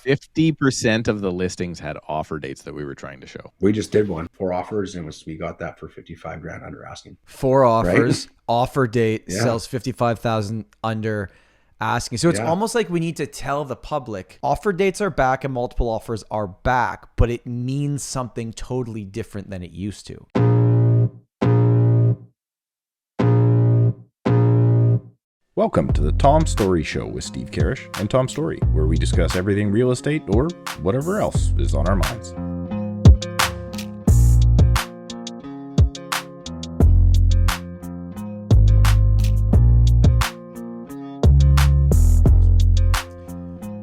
50% of the listings had offer dates that we were trying to show. We just did 4 offers, and we got that for 55 grand under asking. 4 offers, right? offer date, Yeah. sells 55,000 under asking. So it's almost like we need to tell the public offer dates are back and multiple offers are back, but it means something totally different than it used to. Welcome to the Tom Storey Show with Steve Karrasch and Tom Storey, where we discuss everything real estate or whatever else is on our minds.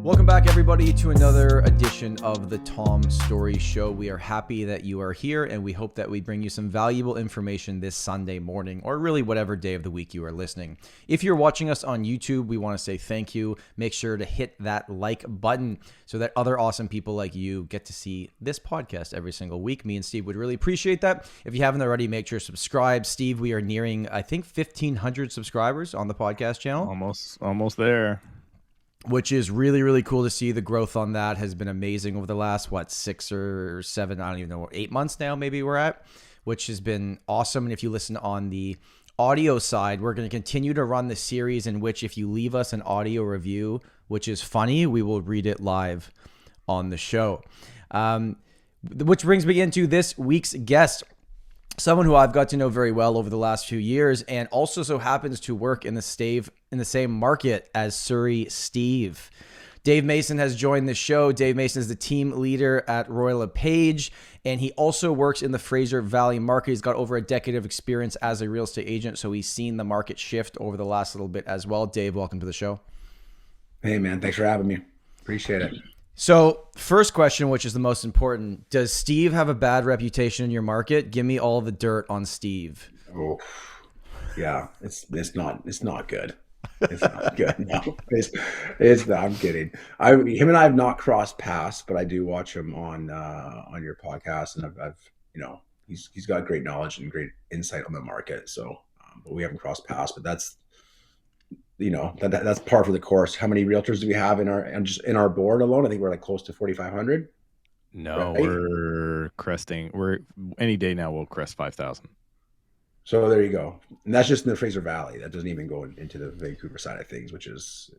Welcome back, everybody, to another edition of the Tom Storey Show. We are happy that you are here, and we hope that we bring you some valuable information this Sunday morning, or really whatever day of the week you are listening. If you're watching us on YouTube, we want to say thank you. Make sure to hit that like button so that other awesome people like you get to see this podcast every single week. Me and Steve would really appreciate that. If you haven't already, make sure to subscribe. Steve, we are nearing, I think, 1,500 subscribers on the podcast channel. Almost there. Which is really, really cool to see. The growth on that has been amazing over the last, 6 or 7, I don't even know, 8 months now maybe we're at, which has been awesome. And if you listen on the audio side, we're going to continue to run the series in which if you leave us an audio review, which is funny, we will read it live on the show. Which brings me into this week's guest. Someone who I've got to know very well over the last few years, and also so happens to work in the same market as Surrey Steve. Dave Masson has joined the show. Dave Masson is the team leader at Royal LePage, and he also works in the Fraser Valley market. He's got over a decade of experience as a real estate agent, so he's seen the market shift over the last little bit as well. Dave, welcome to the show. Hey, man. Thanks for having me. Appreciate it. So first question, which is the most important, does Steve have a bad reputation in your market? Give me all the dirt on Steve. Oh, yeah. It's not good. It's not good. No, it's not. I'm kidding. Him and I have not crossed paths, but I do watch him on your podcast, and I've he's got great knowledge and great insight on the market. So, but we haven't crossed paths. But that's that's par for the course. How many realtors do we have in our board alone? I think we're like close to 4,500. No, right? We're cresting. We're any day now. We'll crest 5,000. So there you go. And that's just in the Fraser Valley. That doesn't even go into the Vancouver side of things, which is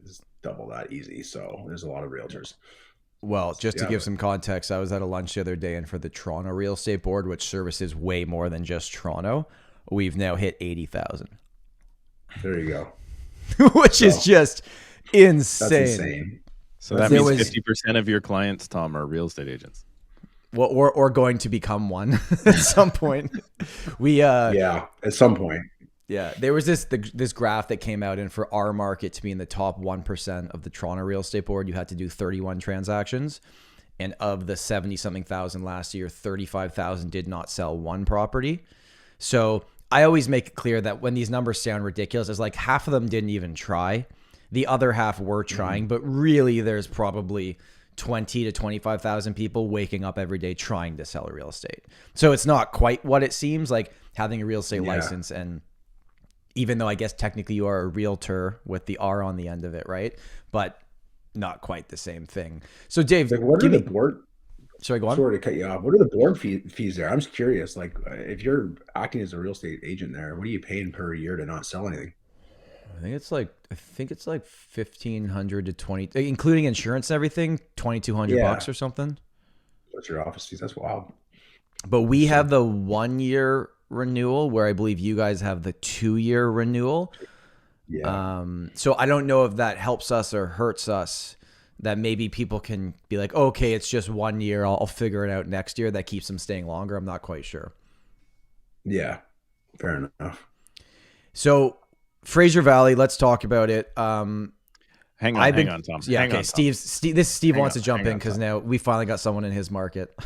double that easy. So there's a lot of realtors. Well, just to give some context, I was at a lunch the other day, and for the Toronto Real Estate Board, which services way more than just Toronto, we've now hit 80,000. There you go. Which is just insane. That's insane. So that means 50% of your clients, Tom, are real estate agents. Well, or going to become one at some point. At some point. Yeah, there was this graph that came out, and for our market to be in the top 1% of the Toronto Real Estate Board, you had to do 31 transactions, and of the 70-something thousand last year, 35,000 did not sell one property. So I always make it clear that when these numbers sound ridiculous, it's like half of them didn't even try. The other half were trying, but really there's probably 20 to 25,000 people waking up every day trying to sell a real estate. So it's not quite what it seems like having a real estate license. And even though I guess technically you are a realtor with the R on the end of it, right? But not quite the same thing. So Dave, what are the board? Sorry, go on. Sorry to cut you off. What are the board fees there? I'm just curious. Like, if you're acting as a real estate agent there, what are you paying per year to not sell anything? I think it's like 1,500 to 20, including insurance and everything, $2,200 or something. What's your office fees? That's wild. But we have the 1-year renewal, where I believe you guys have the 2-year renewal. Yeah. So I don't know if that helps us or hurts us. That maybe people can be like, okay, it's just 1 year. I'll figure it out next year. That keeps them staying longer. I'm not quite sure. Yeah, fair enough. So Fraser Valley, let's talk about it. Hang on, Tom. Yeah, okay. Steve wants to jump in because now we finally got someone in his market.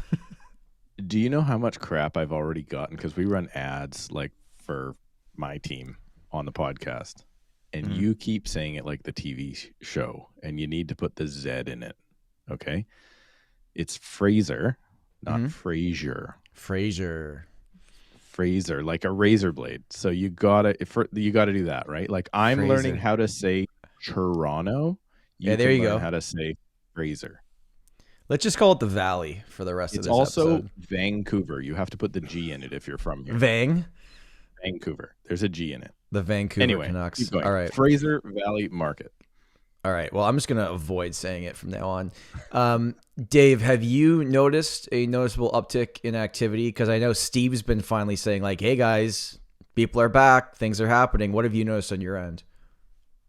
Do you know how much crap I've already gotten? Because we run ads like for my team on the podcast. And you keep saying it like the TV show, and you need to put the Z in it. Okay, it's Fraser, not Fraser. Fraser, like a razor blade. So you gotta do that, right? Like I'm learning how to say Toronto. There you go. How to say Fraser. Let's just call it the Valley for the rest of It's this also episode. Vancouver. You have to put the G in it if you're from here. Vancouver. There's a G in it. The Vancouver Canucks. Keep going. All right. Fraser Valley Market. All right. Well, I'm just going to avoid saying it from now on. Dave, have you noticed a noticeable uptick in activity? Because I know Steve's been finally saying like, hey guys, people are back. Things are happening. What have you noticed on your end?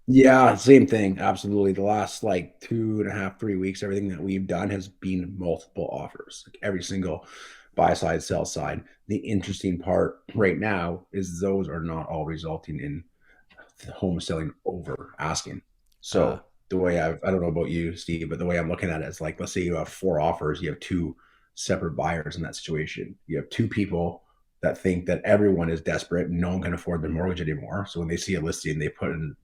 Yeah, same thing. Absolutely. The last like 2.5, 3 weeks, everything that we've done has been multiple offers, like every single buy side, sell side. The interesting part right now is those are not all resulting in the home selling over asking. So the way I don't know about you, Steve, but the way I'm looking at it is like, let's say you have 4 offers, you have 2 separate buyers in that situation. You have 2 people that think that everyone is desperate and no one can afford their mortgage anymore. So when they see a listing, they put in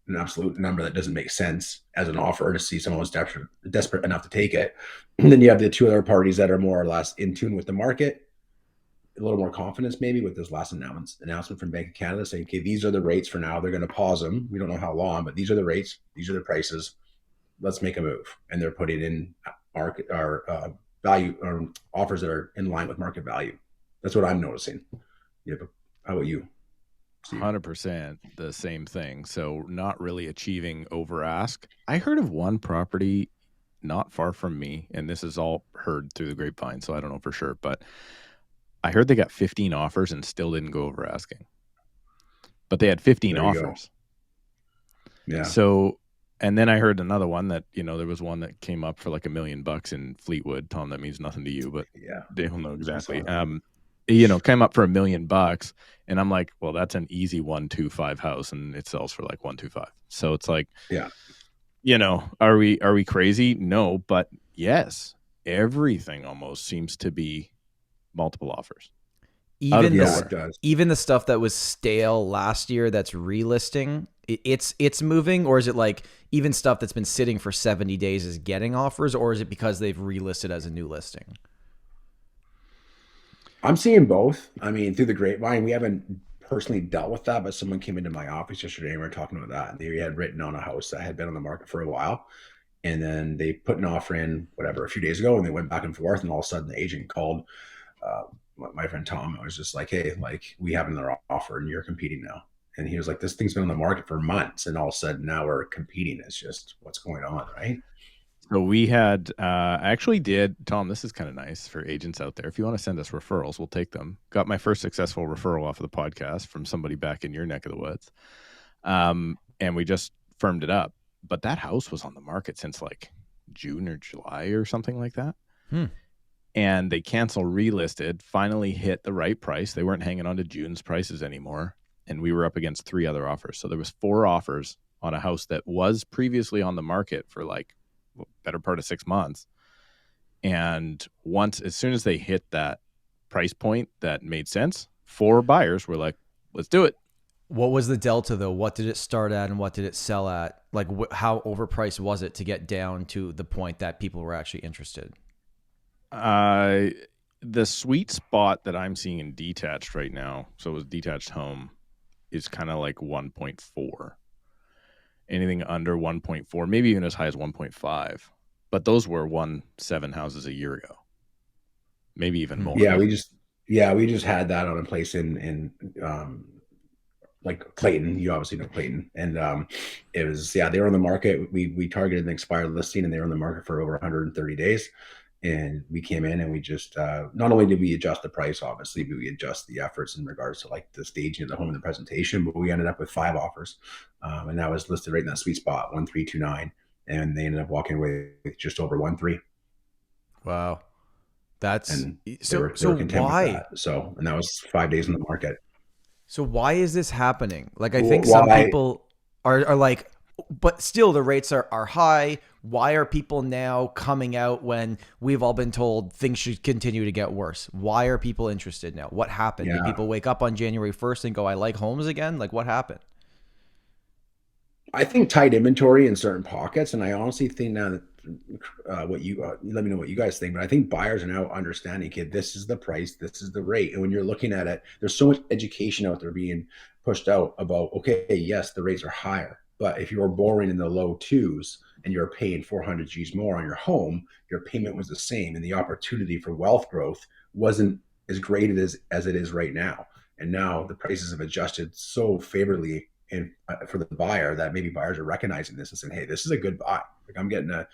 an absolute number that doesn't make sense as an offer to see someone was desperate enough to take it. And then you have the 2 other parties that are more or less in tune with the market, a little more confidence maybe with this last announcement from Bank of Canada saying, okay, these are the rates for now. They're going to pause them. We don't know how long, but these are the rates. These are the prices. Let's make a move. And they're putting in market or value or offers that are in line with market value. That's what I'm noticing. Yeah, but how about you? 100% the same thing. So not really achieving over ask. I heard of one property not far from me, and this is all heard through the grapevine, so I don't know for sure, but I heard they got 15 offers and still didn't go over asking. But they had 15 offers. Yeah. So, and then I heard another one that, you know, there was one that came up for like $1 million in Fleetwood. Tom, that means nothing to you, but yeah, they don't know exactly. You know, came up for $1 million, and I'm like, well, that's an easy 125 house, and it sells for like 125. So it's like, yeah, you know, are we crazy? No, but yes, everything almost seems to be multiple offers. Even the stuff that was stale last year that's relisting, it's moving, or is it like even stuff that's been sitting for 70 days is getting offers, or is it because they've relisted as a new listing? I'm seeing both. I mean, through the grapevine, we haven't personally dealt with that, but someone came into my office yesterday and we were talking about that. And they had written on a house that had been on the market for a while. And then they put an offer in, whatever, a few days ago, and they went back and forth. And all of a sudden the agent called my friend Tom. I was just like, hey, like, we have another offer and you're competing now. And he was like, this thing's been on the market for months. And all of a sudden now we're competing. It's just what's going on, right? So we had, I actually did, Tom, this is kind of nice for agents out there. If you want to send us referrals, we'll take them. Got my first successful referral off of the podcast from somebody back in your neck of the woods. And we just firmed it up. But that house was on the market since like June or July or something like that. And they canceled, relisted, finally hit the right price. They weren't hanging on to June's prices anymore. And we were up against 3 other offers. So there was 4 offers on a house that was previously on the market for like better part of 6 months. And as soon as they hit that price point that made sense, 4 buyers were like, let's do it. What was the delta though? What did it start at and what did it sell at? Like how overpriced was it to get down to the point that people were actually interested? The sweet spot that I'm seeing in detached right now, so it was detached home, is kind of like 1.4. Anything under 1.4, maybe even as high as 1.5. But those were 1.7 houses a year ago. Maybe even more. Yeah, we just had that on a place in like Clayton. You obviously know Clayton. And it was, they were on the market. We targeted an expired listing and they were on the market for over 130 days. And we came in and we just, not only did we adjust the price, obviously, but we adjust the efforts in regards to like the staging of the home and the presentation, but we ended up with 5 offers. And that was listed right in that sweet spot, 1.329. And they ended up walking away with just over 1.3. Wow. That's and so why? So, and that was 5 days in the market. So why is this happening? Like, I think some people are like, but still the rates are high. Why are people now coming out when we've all been told things should continue to get worse? Why are people interested now? What happened? Did people wake up on January 1st and go, I like homes again? Like, what happened? I think tight inventory in certain pockets. And I honestly think now that let me know what you guys think, but I think buyers are now understanding, okay, this is the price, this is the rate. And when you're looking at it, there's so much education out there being pushed out about, okay, yes, the rates are higher, But if you were borrowing in the low twos and you're paying 400 G's more on your home, your payment was the same, and the opportunity for wealth growth wasn't as great as it is right now. And now the prices have adjusted so favorably for the buyer that maybe buyers are recognizing this and saying, hey, this is a good buy. Like, I'm getting a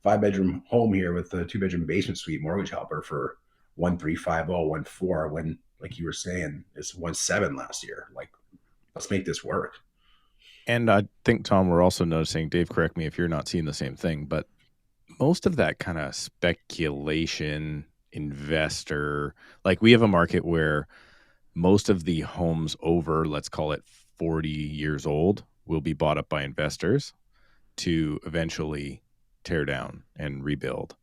5-bedroom home here with a 2-bedroom basement suite mortgage helper for 1.350, 1.4, when, like you were saying, it's 1.7 last year. Like, let's make this work. And I think, Tom, we're also noticing, Dave, correct me if you're not seeing the same thing, but most of that kind of speculation, investor, like we have a market where most of the homes over, let's call it 40 years old, will be bought up by investors to eventually tear down and rebuild.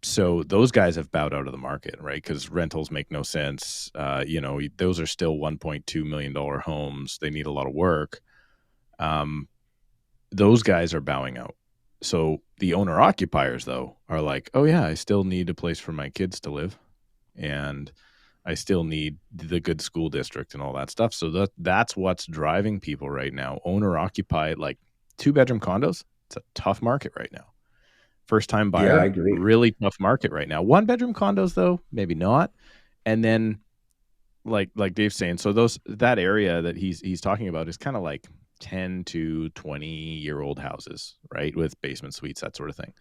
So those guys have bowed out of the market, right? Because rentals make no sense. Those are still $1.2 million homes. They need a lot of work. Those guys are bowing out. So the owner occupiers, though, are like, oh yeah, I still need a place for my kids to live, and I still need the good school district and all that stuff. So that's what's driving people right now. Owner occupied, like 2-bedroom condos. It's a tough market right now. First time buyer, Yeah, I agree. really tough market right now. 1-bedroom condos, though, maybe not. And then, like Dave's saying, so that area that he's talking about is kind of like 10 to 20-year-old houses, right, with basement suites, that sort of thing.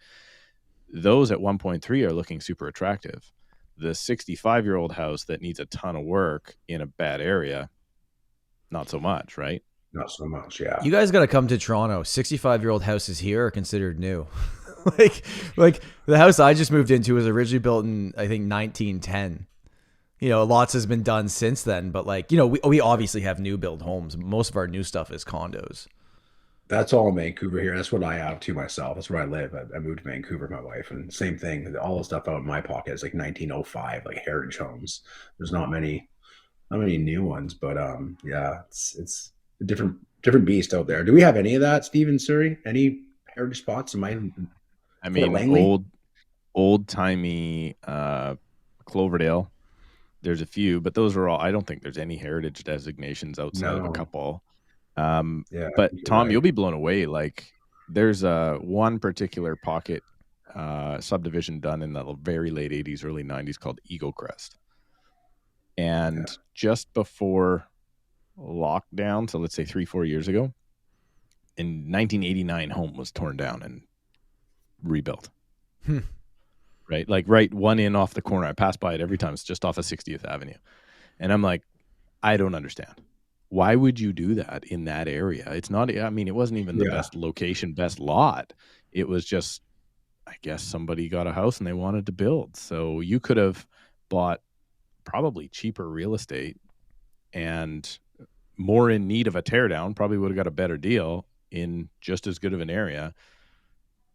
Those at 1.3 are looking super attractive. The 65-year-old house that needs a ton of work in a bad area, not so much, right? Not so much, yeah. You guys got to come to Toronto. 65-year-old houses here are considered new. like the house I just moved into was originally built in, I think, 1910. Lots has been done since then, but we obviously have new build homes. Most of our new stuff is condos. That's all in Vancouver here. That's what I have to myself. That's where I live. I moved to Vancouver with my wife, and same thing. All the stuff out in my pocket is like 1905, like heritage homes. There's not many new ones, but yeah, it's a different beast out there. Do we have any of that, Stephen Surrey? Any heritage spots in my? I mean, old timey Cloverdale. There's a few, but those are all. I don't think there's any heritage designations outside of a couple. Yeah, but Tom, you'll be blown away. Like, there's one particular pocket subdivision done in the very late 80s, early 90s called Eagle Crest. And just before lockdown, so let's say 3-4 years ago, in 1989, home was torn down and rebuilt. Right? Like right one in off the corner. I pass by it every time. It's just off of 60th Avenue. And I'm like, I don't understand. Why would you do that in that area? It's not, I mean, it wasn't even the best location, best lot. It was just, I guess somebody got a house and they wanted to build. So you could have bought probably cheaper real estate and more in need of a teardown, probably would have got a better deal in just as good of an area.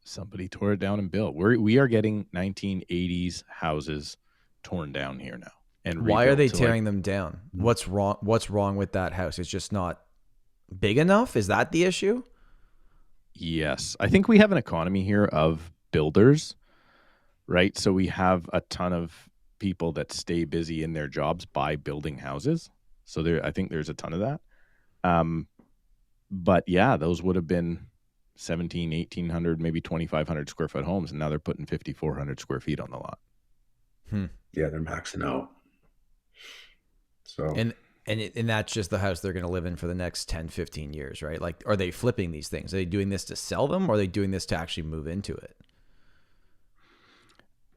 Somebody tore it down and built. We are getting 1980s houses torn down here now. And why are they tearing them down? What's wrong? What's wrong with that house? It's just not big enough. Is that the issue? Yes, I think we have an economy here of builders, right? So we have a ton of people that stay busy in their jobs by building houses. So I think there's a ton of that. But yeah, those would have been 1,700, 1,800, maybe 2,500 square foot homes, and now they're putting 5,400 square feet on the lot. Yeah, they're maxing out. So and that's just the house they're going to live in for the next 10, 15 years, right? Like, are they flipping these things? Are they doing this to sell them, or are they doing this to actually move into it?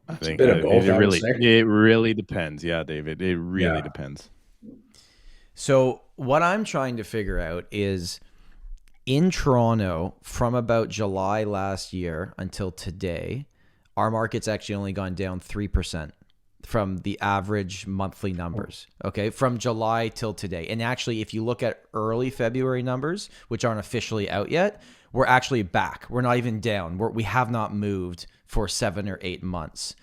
I think it really depends. Yeah, David, it really depends. So what I'm trying to figure out is, in Toronto, from about July last year until today, our market's actually only gone down 3% from the average monthly numbers, okay, from July till today. And actually, if you look at early February numbers, which aren't officially out yet, we're actually back. We're not even down. We have not moved for 7 or 8 months.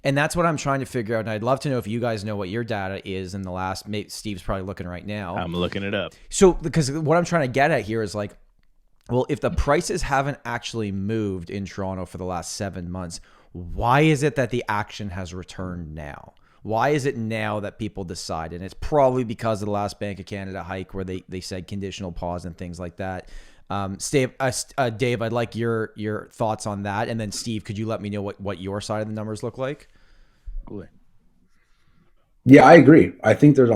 And that's what I'm trying to figure out. And I'd love to know if you guys know what your data is in the last, Steve's probably looking right now. I'm looking it up. So, because what I'm trying to get at here is like, well, if the prices haven't actually moved in Toronto for the last 7 months, why is it that the action has returned now? Why is it now that people decide? And it's probably because of the last Bank of Canada hike where they said conditional pause and things like that. Dave, I'd like your thoughts on that. And then Steve, could you let me know what your side of the numbers look like? Yeah, I agree. I think there's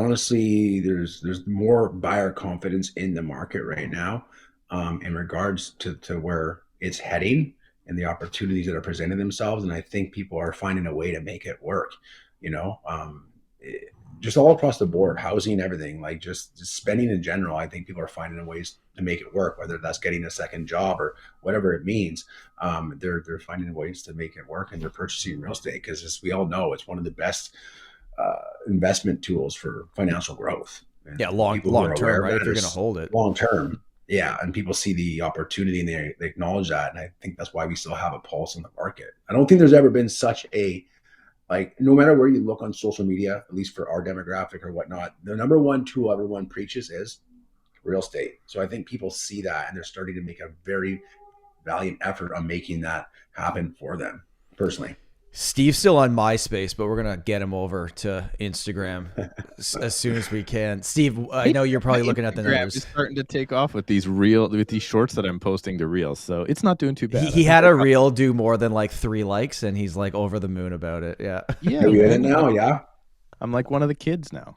more buyer confidence in the market right now, in regards to where it's heading and the opportunities that are presenting themselves. And I think people are finding a way to make it work, just all across the board, housing, everything, like just spending in general. I think people are finding ways to make it work, whether that's getting a second job or whatever it means. They're finding ways to make it work, and they're purchasing real estate because, as we all know, it's one of the best investment tools for financial growth. And yeah, long term, right? If you're going to hold it long term, yeah, and people see the opportunity and they acknowledge that, and I think that's why we still have a pulse in the market. I don't think there's ever been such a, like, no matter where you look on social media, at least for our demographic or whatnot, the number one tool everyone preaches is real estate. So I think people see that and they're starting to make a very valiant effort on making that happen for them personally. Steve's still on MySpace, but we're going to get him over to Instagram as soon as we can. Steve, I know you're probably looking at the numbers. It's starting to take off with these shorts that I'm posting to Reels, so it's not doing too bad. He had a Reel do more than like 3 likes, and he's like over the moon about it. Yeah. Yeah. Are you in it now? Yeah. I'm like one of the kids now.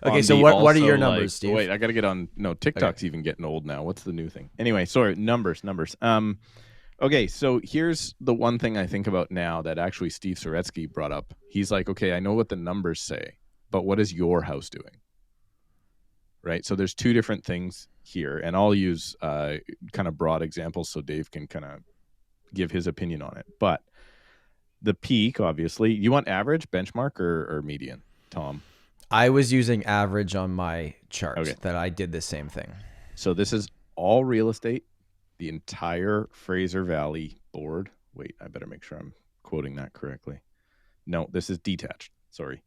Okay, so what are your numbers, Steve? Wait, I got to get on. No, TikTok's even getting old now. What's the new thing? Anyway, sorry, numbers. Okay, so here's the one thing I think about now that actually Steve Soretsky brought up. He's like, okay, I know what the numbers say, but what is your house doing? Right? So there's 2 different things here, and I'll use kind of broad examples so Dave can kind of give his opinion on it. But the peak, obviously, you want average, benchmark, or median, Tom? I was using average on my chart that I did the same thing. So this is all real estate. The entire Fraser Valley board. Wait, I better make sure I'm quoting that correctly. No, this is detached. Sorry.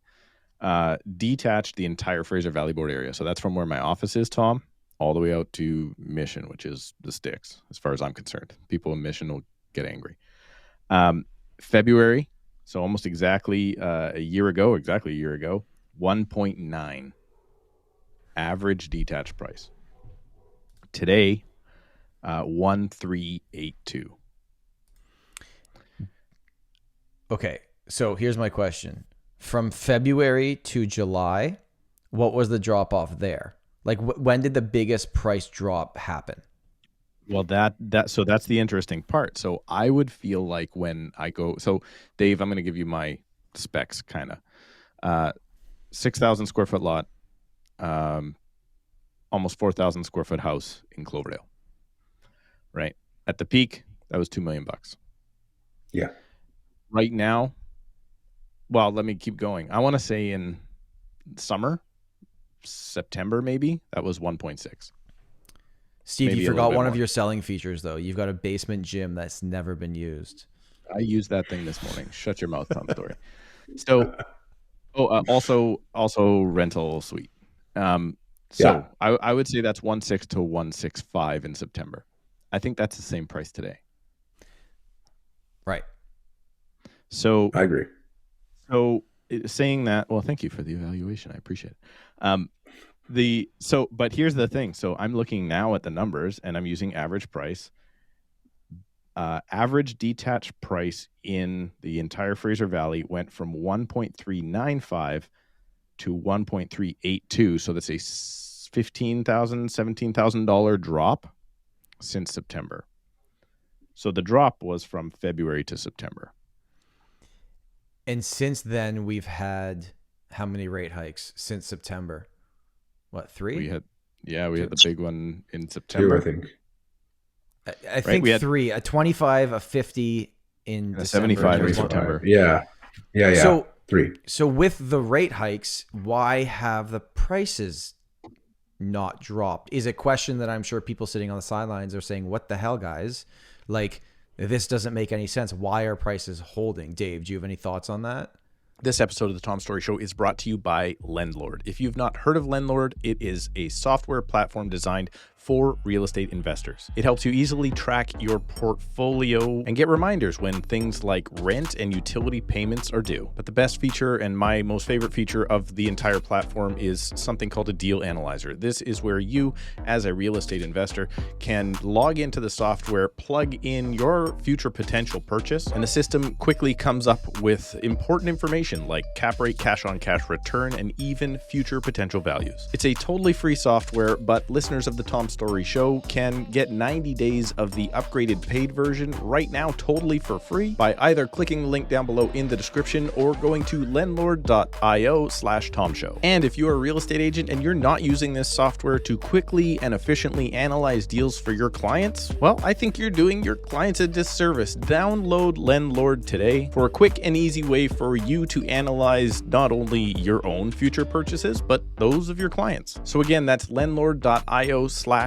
Detached the entire Fraser Valley board area. So that's from where my office is, Tom, all the way out to Mission, which is the sticks, as far as I'm concerned. People in Mission will get angry. February, so almost exactly a year ago, 1.9 average detached price. Today, 1,382. Okay, so here's my question. From February to July, what was the drop off there? Like, when did the biggest price drop happen? Well, so that's the interesting part. So I would feel like when I go, so Dave, I'm going to give you my specs, kind of. 6,000 square foot lot, almost 4,000 square foot house in Cloverdale. Right. At the peak, that was $2 million. Yeah. Right now, well, let me keep going. I want to say in summer, September, maybe, that was 1.6. Steve, Maybe you forgot one more. of your selling features, though. You've got a basement gym that's never been used. I used that thing this morning. Shut your mouth, Tom Storey. So, also rental suite. So I would say that's 1.6 to 1.65 in September. I think that's the same price today. Right. So I agree. So saying that, well, thank you for the evaluation. I appreciate it. But here's the thing. So I'm looking now at the numbers and I'm using average price. Average detached price in the entire Fraser Valley went from 1.395 to 1.382. So that's a $15,000, $17,000 drop since September. So the drop was from February to September. And since then, we've had how many rate hikes since September? What, 3? We had the big one in September. 2, I think. I think we had 3, a 25, a 50 in December, 75 in September. Yeah. So 3. So with the rate hikes, why have the prices not dropped? Is a question that I'm sure people sitting on the sidelines are saying, what the hell, guys? Like, this doesn't make any sense. Why are prices holding? Dave, do you have any thoughts on that? This episode of the Tom Storey Show is brought to you by Lendlord. If you've not heard of Lendlord, it is a software platform designed for real estate investors. It helps you easily track your portfolio and get reminders when things like rent and utility payments are due. But the best feature and my most favorite feature of the entire platform is something called a deal analyzer. This is where you, as a real estate investor, can log into the software, plug in your future potential purchase, and the system quickly comes up with important information like cap rate, cash on cash return, and even future potential values. It's a totally free software, but listeners of the Tom Storey Show can get 90 days of the upgraded paid version right now totally for free by either clicking the link down below in the description or going to lendlord.io/TomShow. And if you're a real estate agent and you're not using this software to quickly and efficiently analyze deals for your clients, well, I think you're doing your clients a disservice. Download Lendlord today for a quick and easy way for you to analyze not only your own future purchases, but those of your clients. So again, that's lendlord.io/TomShow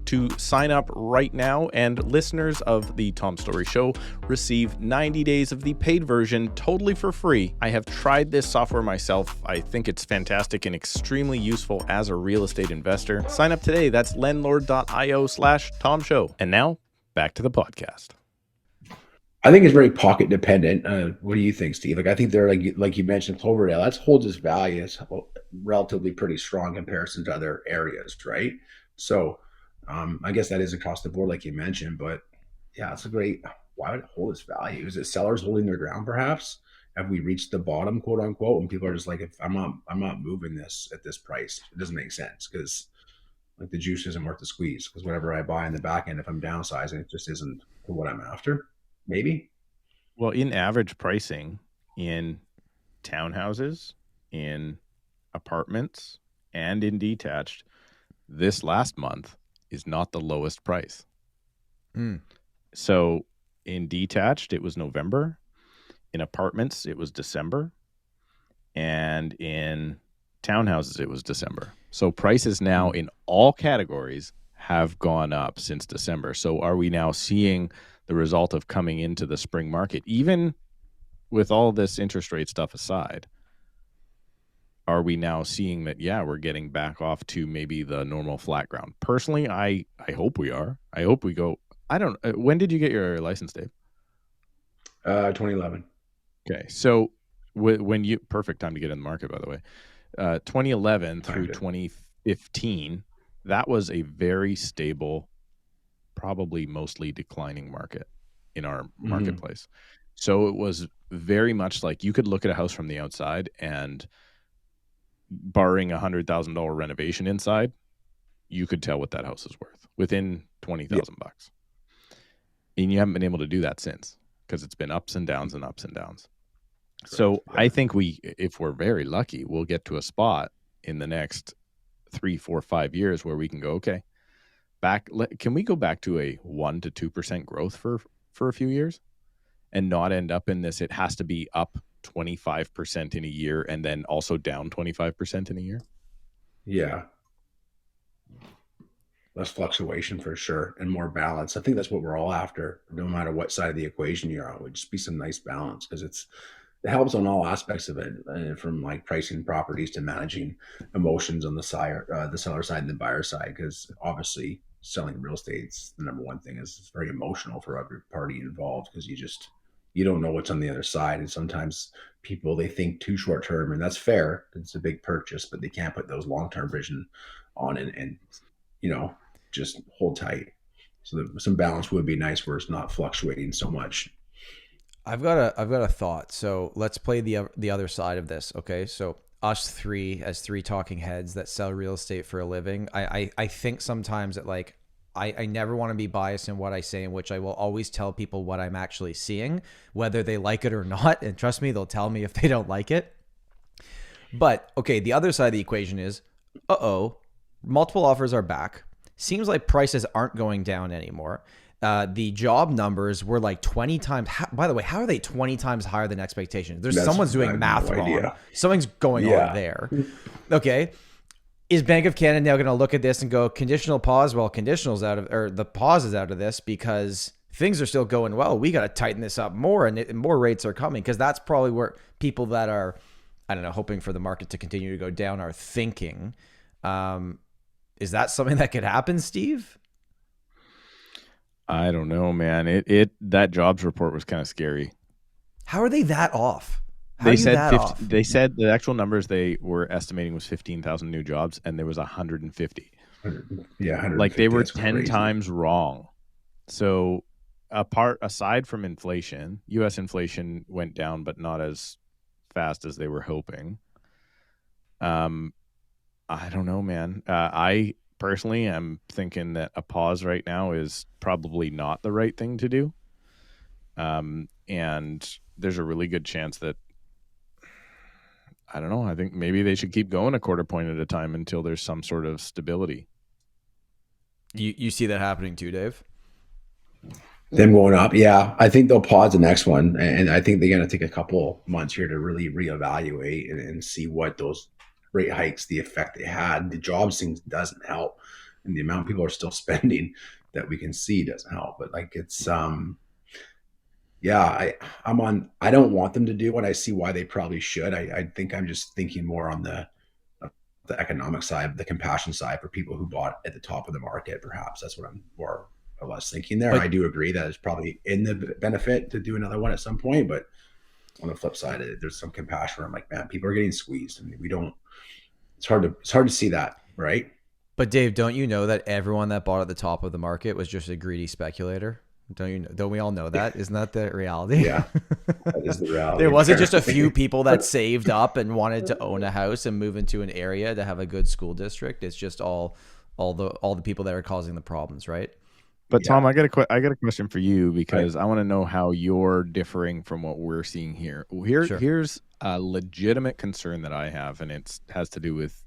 to sign up right now, and listeners of the Tom Storey Show receive 90 days of the paid version totally for free. I have tried this software myself. I think it's fantastic and extremely useful as a real estate investor. Sign up today. That's lendlord.io/TomShow. And now back to the podcast. I think it's very pocket dependent. What do you think, Steve? Like, I think they're like you mentioned, Cloverdale. That holds its value. It's relatively pretty strong in comparison to other areas, right? So, I guess that is across the board, like you mentioned. But yeah, it's a great. Why would it hold its value? Is it sellers holding their ground? Perhaps have we reached the bottom, quote unquote? And people are just like, if I'm not moving this at this price, it doesn't make sense because like the juice isn't worth the squeeze. Because whatever I buy in the back end, if I'm downsizing, it just isn't what I'm after. Maybe. Well, in average pricing in townhouses, in apartments, and in detached, this last month is not the lowest price. So in detached, it was November. In apartments, it was December. And in townhouses, it was December. So prices now in all categories have gone up since December. So are we now seeing the result of coming into the spring market, even with all this interest rate stuff aside? Are we now seeing that, yeah, we're getting back off to maybe the normal flat ground? Personally, I hope we are. I hope we go. I don't. When did you get your license, Dave? 2011. Okay, so when you perfect time to get in the market, by the way. 2011 through 2015, that was a very stable, probably mostly declining market in our marketplace. So it was very much like you could look at a house from the outside and, barring $100,000 renovation inside, you could tell what that house is worth within $20,000 bucks. And you haven't been able to do that since, because it's been ups and downs and ups and downs. Correct. So yeah. I think if we're very lucky, we'll get to a spot in the next 3, 4, 5 years where we can go, okay, can we go back to a 1 to 2% growth for a few years and not end up in this? It has to be up 25% in a year and then also down 25% in a year. Yeah. Less fluctuation for sure and more balance. I think that's what we're all after, no matter what side of the equation you're on. Would just be some nice balance, because it helps on all aspects of it, from like pricing properties to managing emotions on the seller side and the buyer side. Because obviously selling real estate's the number one thing is it's very emotional for every party involved, because you don't know what's on the other side. And sometimes people, they think too short term, and that's fair. It's a big purchase, but they can't put those long-term vision on and just hold tight. So some balance would be nice where it's not fluctuating so much. I've got a thought. So let's play the other side of this. Okay. So us three as three talking heads that sell real estate for a living. I think sometimes that like, I never want to be biased in what I say, in which I will always tell people what I'm actually seeing, whether they like it or not. And trust me, they'll tell me if they don't like it. But okay, the other side of the equation is, multiple offers are back. Seems like prices aren't going down anymore. The job numbers were like 20 times. By the way, how are they 20 times higher than expectations? Someone's doing math wrong. Something's going on there. Okay. Is Bank of Canada now going to look at this and go conditional pause? Well, conditional's out of, or the pause is out of this because things are still going well. We got to tighten this up more, and more rates are coming, because that's probably where people that are, I don't know, hoping for the market to continue to go down are thinking. Is that something that could happen, Steve? I don't know, man. That jobs report was kind of scary. How are they that off? They said the actual numbers they were estimating was 15,000 new jobs, and there was 150. Yeah, 150. Like they were That's 10 crazy. times wrong. So aside from inflation, U.S. inflation went down, but not as fast as they were hoping. I don't know, man. I personally am thinking that a pause right now is probably not the right thing to do. And there's a really good chance that, I don't know, I think maybe they should keep going a quarter point at a time until there's some sort of stability. You see that happening too, Dave? Them going up, yeah. I think they'll pause the next one, and I think they're going to take a couple months here to really reevaluate and see what those rate hikes, the effect they had. The jobs thing doesn't help, and the amount people are still spending that we can see doesn't help. But like it's, yeah, I don't want them to do what I see why they probably should. I think I'm just thinking more on the economic side, the compassion side for people who bought at the top of the market. Perhaps that's what I'm more or less thinking there. But I do agree that it's probably in the benefit to do another one at some point. But on the flip side, there's some compassion where I'm like, man, people are getting squeezed, and we don't. It's hard to see that, right? But Dave, don't you know that everyone that bought at the top of the market was just a greedy speculator? Don't we all know that? Isn't that the reality? Yeah, that is the reality. There wasn't just a few people that saved up and wanted to own a house and move into an area to have a good school district. It's just all the people that are causing the problems, right? But yeah. Tom, I got a question for you, because I want to know how you're differing from what we're seeing here. Here's a legitimate concern that I have, and it has to do with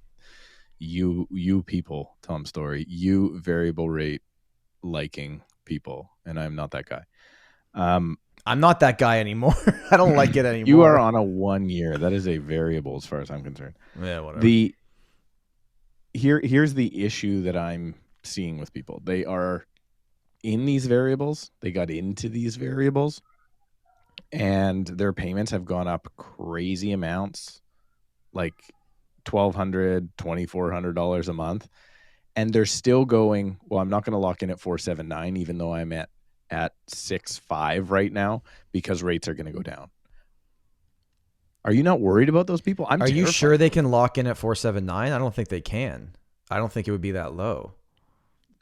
you people, Tom Storey, you variable rate liking people, and I'm not that guy. I'm not that guy anymore. I don't like it anymore. You are on a 1 year. That is a variable as far as I'm concerned. Yeah, whatever. Here's the issue that I'm seeing with people. They are in these variables. They got into these variables, and their payments have gone up crazy amounts, like $1,200, $2,400 a month. And they're still going, well, I'm not going to lock in at 4.79, even though I'm at 6.5 right now, because rates are going to go down. Are you not worried about those people? Are you sure they can lock in at 4.79? I don't think they can. I don't think it would be that low.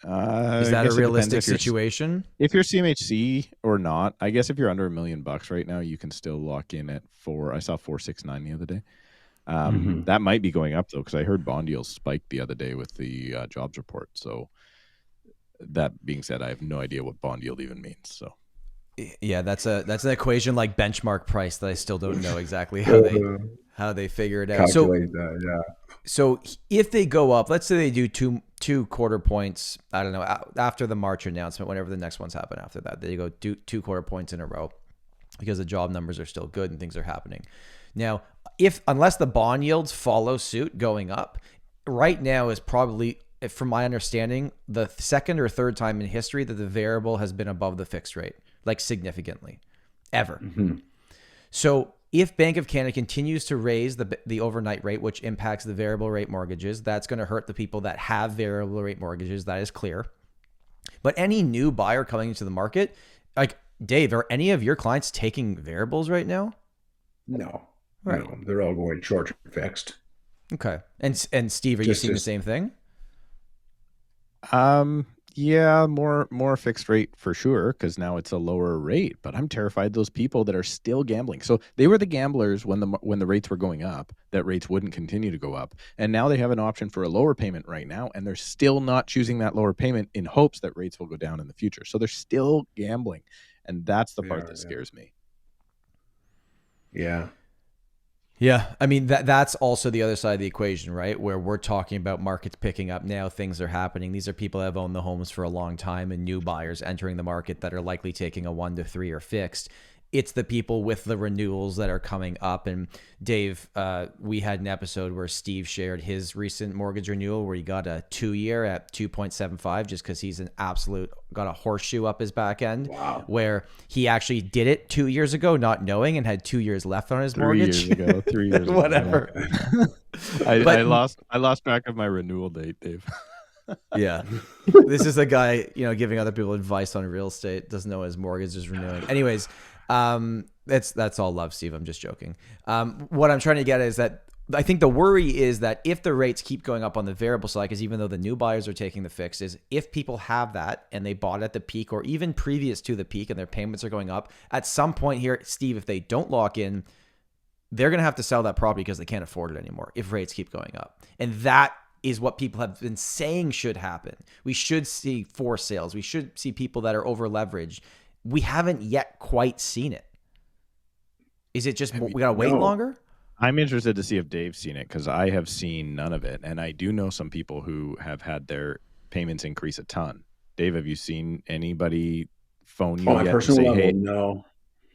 Is that a realistic situation? If you're CMHC or not, I guess if you're under $1 million right now, you can still lock in at 4. I saw 4.69 the other day. That might be going up though, because I heard bond yields spiked the other day with the jobs report. So that being said, I have no idea what bond yield even means. So yeah, that's an equation like benchmark price that I still don't know exactly how they figure it out. So if they go up, let's say they do two quarter points, I don't know, after the March announcement, whenever the next ones happen after that, they go do 2 quarter points in a row because the job numbers are still good and things are happening. Now, unless the bond yields follow suit going up, right now is probably, from my understanding, the second or third time in history that the variable has been above the fixed rate, like significantly, ever. So if Bank of Canada continues to raise the overnight rate, which impacts the variable rate mortgages, that's going to hurt the people that have variable rate mortgages. That is clear. But any new buyer coming into the market, like Dave, are any of your clients taking variables right now? No. Right. No, they're all going short fixed. Okay. And Steve, are you seeing the same thing? Yeah, more fixed rate for sure, because now it's a lower rate. But I'm terrified those people that are still gambling. So they were the gamblers when the rates were going up, that rates wouldn't continue to go up, and now they have an option for a lower payment right now, and they're still not choosing that lower payment in hopes that rates will go down in the future. So they're still gambling, and that's the part that scares me. Yeah. Yeah, I mean that's also the other side of the equation, right? Where we're talking about markets picking up now, things are happening. These are people that have owned the homes for a long time and new buyers entering the market that are likely taking a 1 to 3 or fixed. It's the people with the renewals that are coming up. And Dave, we had an episode where Steve shared his recent mortgage renewal where he got a 2-year at 2.75 just because he's an absolute, got a horseshoe up his back end. Wow. Where he actually did it 2 years ago, not knowing, and had 2 years left on his mortgage. 3 years ago. Whatever. I lost track of my renewal date, Dave. Yeah. This is a guy, giving other people advice on real estate, doesn't know his mortgage is renewing. Anyways, that's all love, Steve. I'm just joking. What I'm trying to get at is that I think the worry is that if the rates keep going up on the variable side, because even though the new buyers are taking the fix, is if people have that and they bought at the peak or even previous to the peak and their payments are going up, at some point here, Steve, if they don't lock in, they're going to have to sell that property because they can't afford it anymore if rates keep going up. And that is what people have been saying should happen. We should see forced sales. We should see people that are over leveraged. We haven't yet quite seen it. Is it just we got to wait longer? I'm interested to see if Dave's seen it because I have seen none of it. And I do know some people who have had their payments increase a ton. Dave, have you seen anybody phone you yet personal to say, level, hey, no.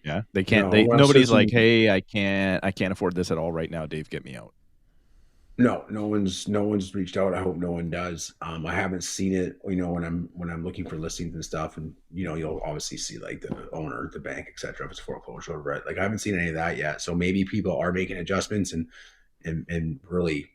Yeah, they can't. No, Nobody's like, hey, I can't afford this at all right now. Dave, get me out. No one's reached out. I hope no one does. I haven't seen it, when I'm looking for listings and stuff, and you'll obviously see like the owner, the bank, etc. If it's foreclosure, right? Like I haven't seen any of that yet. So maybe people are making adjustments and really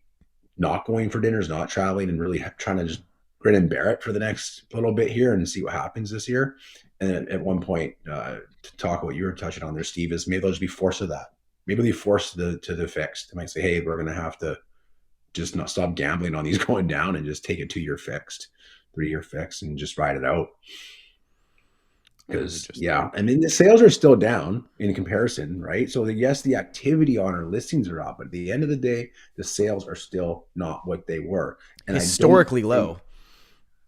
not going for dinners, not traveling, and really trying to just grin and bear it for the next little bit here and see what happens this year. And at one point, to talk what you were touching on there, Steve, is maybe they'll just be forced to that. Maybe they'll be forced to the fixed. They might say, hey, we're going to have to just not stop gambling on these going down and just take a 2-year fixed, 3-year fixed, and just ride it out. Because I mean the sales are still down in comparison, right? So yes, the activity on our listings are up, but at the end of the day, the sales are still not what they were, and historically low.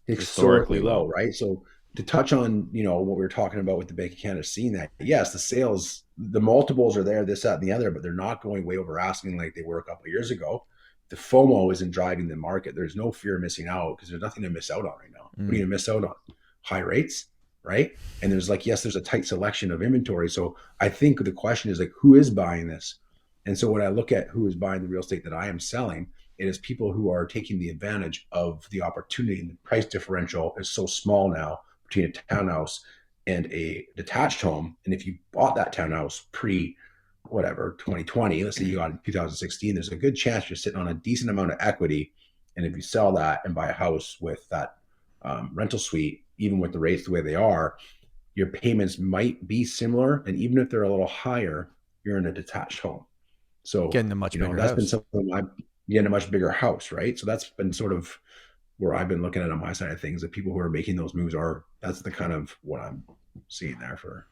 Historically low, right? So to touch on what we were talking about with the Bank of Canada, seeing that yes, the sales, the multiples are there, this, that, and the other, but they're not going way over asking like they were a couple of years ago. The FOMO isn't driving the market. There's no fear of missing out because there's nothing to miss out on right now. What are you going to miss out on? High rates, right? And there's there's a tight selection of inventory. So I think the question is who is buying this? And so when I look at who is buying the real estate that I am selling, it is people who are taking the advantage of the opportunity. And the price differential is so small now between a townhouse and a detached home. And if you bought that townhouse pre-whatever 2020, let's say you got in 2016, there's a good chance you're sitting on a decent amount of equity. And if you sell that and buy a house with that rental suite, even with the rates the way they are, your payments might be similar. And even if they're a little higher, you're in a detached home. So getting a much bigger that's house. been something I'm getting a much bigger house, right? So that's been sort of where I've been looking at on my side of things. That people who are making those moves that's the kind of what I'm seeing there for.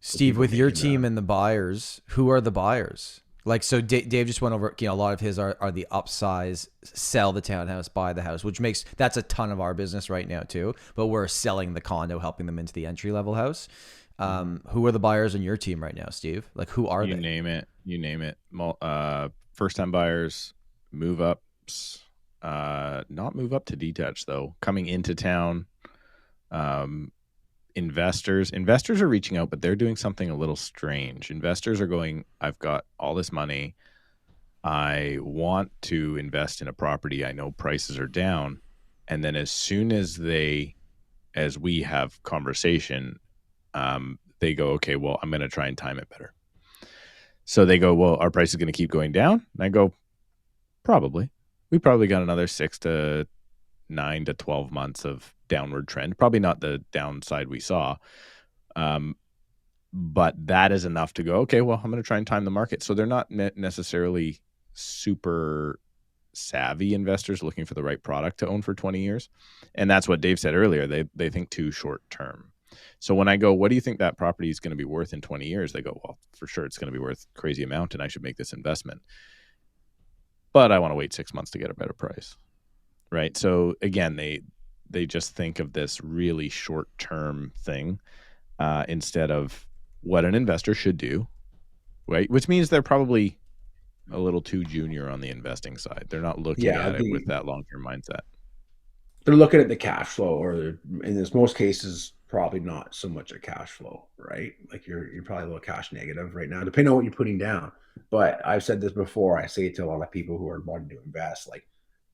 Steve, with your team and the buyers, who are the buyers? So Dave just went over, a lot of his are the upsize, sell the townhouse, buy the house, which that's a ton of our business right now too. But we're selling the condo, helping them into the entry level house. Who are the buyers on your team right now, Steve? Who are they? You name it. First time buyers, move ups, not move up to detach though, coming into town. Investors are reaching out, but they're doing something a little strange. Investors are going, I've got all this money. I want to invest in a property. I know prices are down. And then as soon as we have conversation, they go, okay, well, I'm going to try and time it better. So they go, well, our price is going to keep going down. And I go, probably. We probably got another 6 to 9 to 12 months of downward trend, probably not the downside we saw, but that is enough to go, okay, well, I'm going to try and time the market. So they're not necessarily super savvy investors looking for the right product to own for 20 years. And that's what Dave said earlier. They think too short term. So when I go, what do you think that property is going to be worth in 20 years? They go, well, for sure it's going to be worth a crazy amount and I should make this investment. But I want to wait 6 months to get a better price. Right. So again, they just think of this really short-term thing instead of what an investor should do, right? Which means they're probably a little too junior on the investing side. They're not looking at it with that long-term mindset. They're looking at the cash flow, or in most cases, probably not so much a cash flow, right? Like you're probably a little cash negative right now, depending on what you're putting down. But I've said this before. I say it to a lot of people who are wanting to invest. Like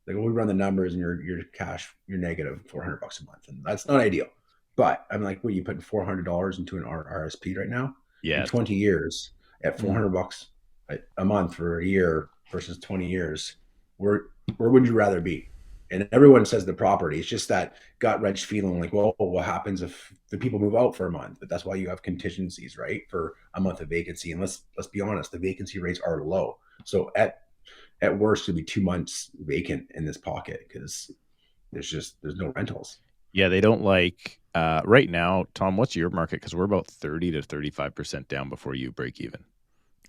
when we run the numbers and your cash, you're negative $400 a month, and that's not ideal. But I'm like, what are you putting $400 into an RSP right now? Yeah. In 20 years, at $400 a month for a year versus 20 years, where would you rather be? And everyone says the property. It's just that gut wrench feeling like, well, what happens if the people move out for a month? But that's why you have contingencies, right? For a month of vacancy. And let's be honest, the vacancy rates are low. So at worst, it'll be 2 months vacant in this pocket because there's no rentals. Yeah, they don't like right now. Tom, what's your market? Because we're about 30 to 35% down before you break even.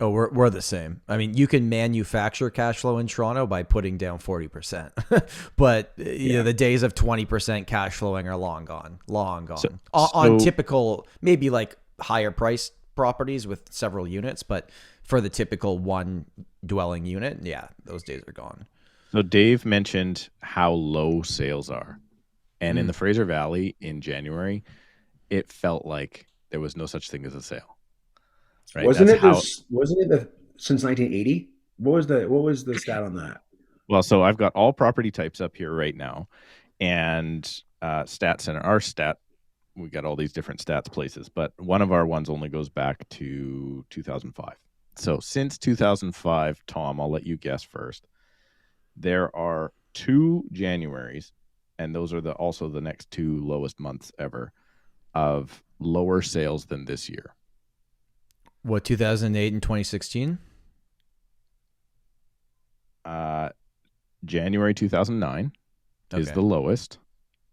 Oh, we're the same. I mean, you can manufacture cash flow in Toronto by putting down 40%, but you know, the days of 20% cash flowing are long gone. On typical, maybe like higher priced properties with several units, but for the typical one dwelling unit, yeah, those days are gone. So Dave mentioned how low sales are, and in the Fraser Valley in January, it felt like there was no such thing as a sale. Right? Wasn't it since 1980? What was the stat on that? Well, so I've got all property types up here right now, and Stat Center, our stat, we got all these different stats places, but one of our ones only goes back to 2005. So since 2005, Tom, I'll let you guess first. There are 2 Januaries, and those are also the next 2 lowest months ever of lower sales than this year. What, 2008 and 2016? January 2009 is the lowest,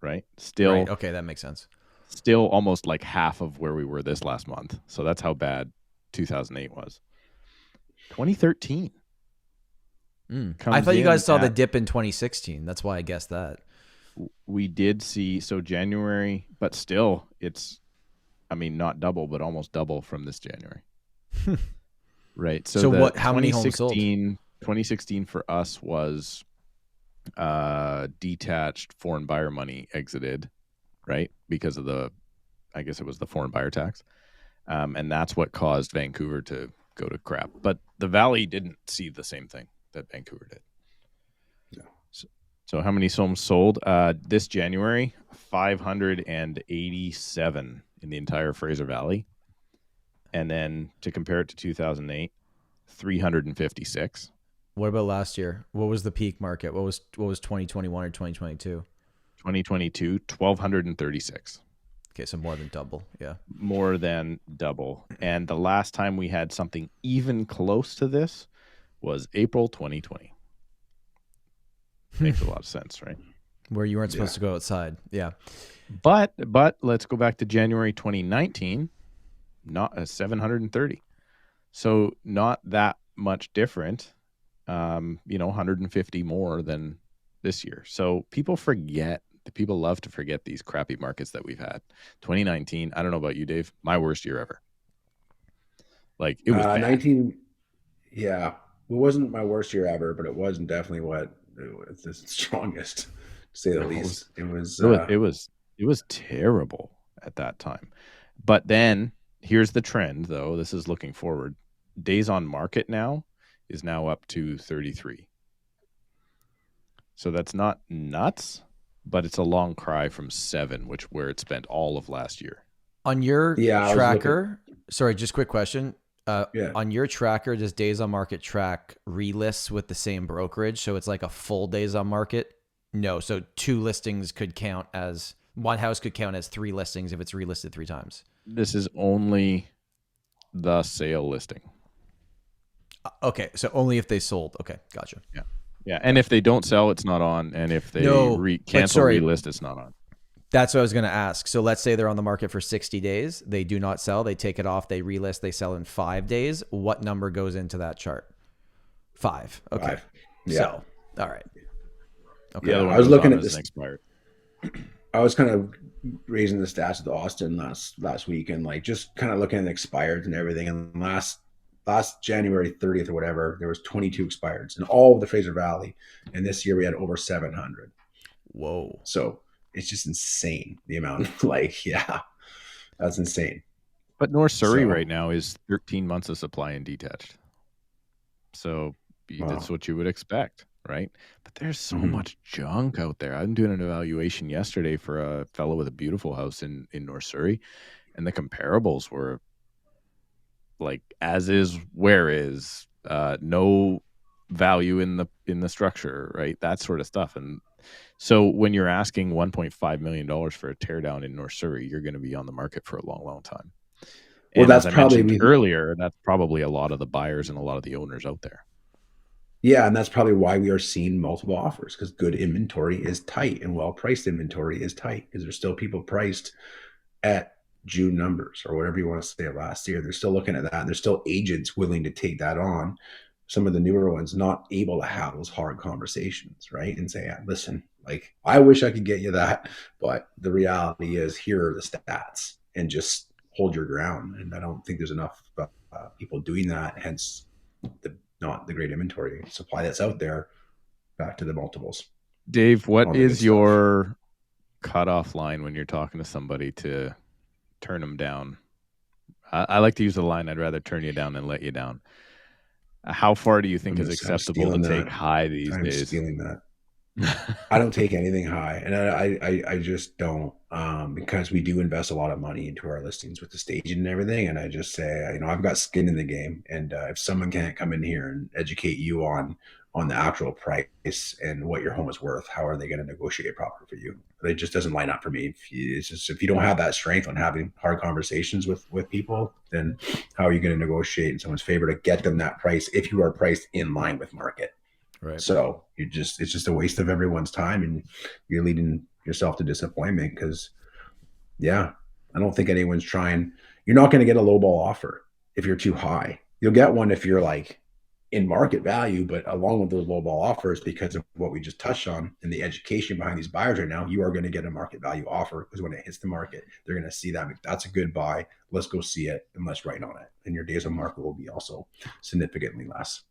right? Still, right. Okay, that makes sense. Still almost like half of where we were this last month. So that's how bad 2008 was. 2013. I thought you guys saw the dip in 2016. That's why I guessed that. We did see, so January, but still it's, I mean, not double, but almost double from this January. Right. So what? How many homes sold? 2016 for us was detached foreign buyer money exited, right? Because of I guess it was the foreign buyer tax. And that's what caused Vancouver to go to crap. But the Valley didn't see the same thing that Vancouver did. No. So how many homes sold? This January, 587 in the entire Fraser Valley. And then to compare it to 2008, 356. What about last year? What was the peak market? What was 2021 or 2022? 2022, 1,236. Okay, so more than double. Yeah. More than double. And the last time we had something even close to this was April 2020. Makes a lot of sense, right? Where you weren't supposed to go outside. Yeah. But let's go back to January 2019. Not 730. So not that much different, 150 more than this year. So people love to forget these crappy markets that we've had. 2019, I don't know about you, Dave, my worst year ever. Like it was 19. Yeah. It wasn't my worst year ever, but it wasn't definitely the strongest, to say the least. It was terrible at that time. But then here's the trend, though. This is looking forward. Days on market now is now up to 33. So that's not nuts, but it's a long cry from 7, where it spent all of last year. On your tracker, sorry, just quick question. On your tracker, does days on market track relists with the same brokerage? So it's like a full days on market? No. So 2 listings could count as, one house could count as 3 listings if it's relisted 3 times. This is only the sale listing. Okay, so only if they sold. Okay, gotcha. Yeah, and if they don't sell, it's not on. And if they cancel relist, it's not on. That's what I was going to ask. So let's say they're on the market for 60 days. They do not sell. They take it off. They relist. They sell in 5 days. What number goes into that chart? 5. Okay. 5. Yeah. So, all right. Okay. Yeah, I was looking at this. I was kind of raising the stats with Austin last week, and like just kind of looking at expireds and everything. And last January 30th or whatever, there was 22 expireds in all of the Fraser Valley, and this year we had over 700. Whoa! So it's just insane the amount. That's insane. But North Surrey So, right now is 13 months of supply and detached. So that's what you would expect, right? But there's so much junk out there. I'm doing an evaluation yesterday for a fellow with a beautiful house in North Surrey, and the comparables were like as is, where is, no value in the structure, right? That sort of stuff. And so when you're asking $1.5 million for a teardown in North Surrey, you're going to be on the market for a long, long time. well, And that's as I probably mentioned earlier, that's probably a lot of the buyers and a lot of the owners out there. Yeah, and that's probably why we are seeing multiple offers, because good inventory is tight and well-priced inventory is tight, because there's still people priced at June numbers or whatever you want to say last year. They're still looking at that. And there's still agents willing to take that on. Some of the newer ones not able to have those hard conversations, right? And say, listen, like, I wish I could get you that, but the reality is, here are the stats, and just hold your ground. And I don't think there's enough people doing that. Hence, not the great inventory supply that's out there. Back to the multiples. Dave, what is your cutoff line when you're talking to somebody to turn them down? I like to use the line, I'd rather turn you down than let you down. How far do you think is acceptable to take high these days? I'm stealing that. I don't take anything high, and I just don't, because we do invest a lot of money into our listings with the staging and everything. And I just say, I've got skin in the game, and if someone can't come in here and educate you on the actual price and what your home is worth, how are they going to negotiate properly for you? It just doesn't line up for me. If you don't have that strength on having hard conversations with people, then how are you going to negotiate in someone's favor to get them that price if you are priced in line with market? Right. So it's just a waste of everyone's time, and you're leading yourself to disappointment, because I don't think anyone's trying. You're not going to get a lowball offer if you're too high. You'll get one if you're like in market value, but along with those lowball offers, because of what we just touched on and the education behind these buyers right now, you are going to get a market value offer, because when it hits the market, they're going to see that that's a good buy. Let's go see it and let's write on it. And your days on market will be also significantly less.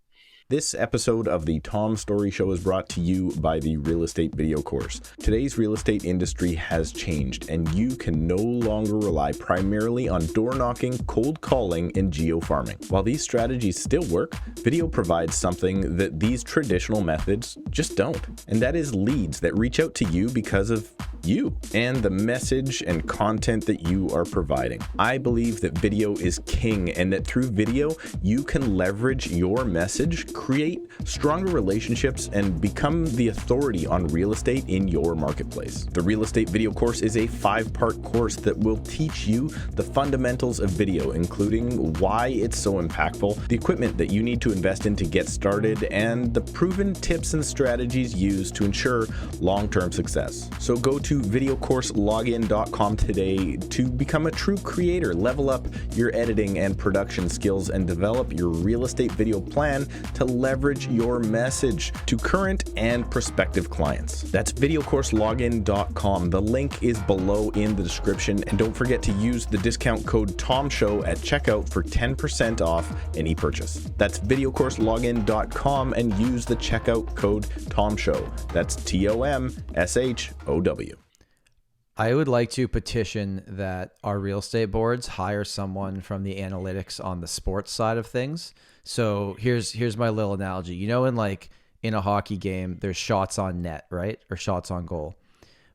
This episode of the Tom Storey Show is brought to you by the Real Estate Video Course. Today's real estate industry has changed, and you can no longer rely primarily on door knocking, cold calling, and geo-farming. While these strategies still work, video provides something that these traditional methods just don't, and that is leads that reach out to you because of you and the message and content that you are providing. I believe that video is king, and that through video, you can leverage your message, create stronger relationships, and become the authority on real estate in your marketplace. The Real Estate Video Course is a 5-part course that will teach you the fundamentals of video, including why it's so impactful, the equipment that you need to invest in to get started, and the proven tips and strategies used to ensure long-term success. So go to videocourselogin.com today to become a true creator, level up your editing and production skills, and develop your real estate video plan to leverage your message to current and prospective clients. That's videocourselogin.com. The link is below in the description, and don't forget to use the discount code TOMSHOW at checkout for 10% off any purchase. That's videocourselogin.com and use the checkout code TOMSHOW. That's TOMSHOW. I would like to petition that our real estate boards hire someone from the analytics on the sports side of things. So here's my little analogy. You know, in a hockey game, there's shots on net, right? Or shots on goal.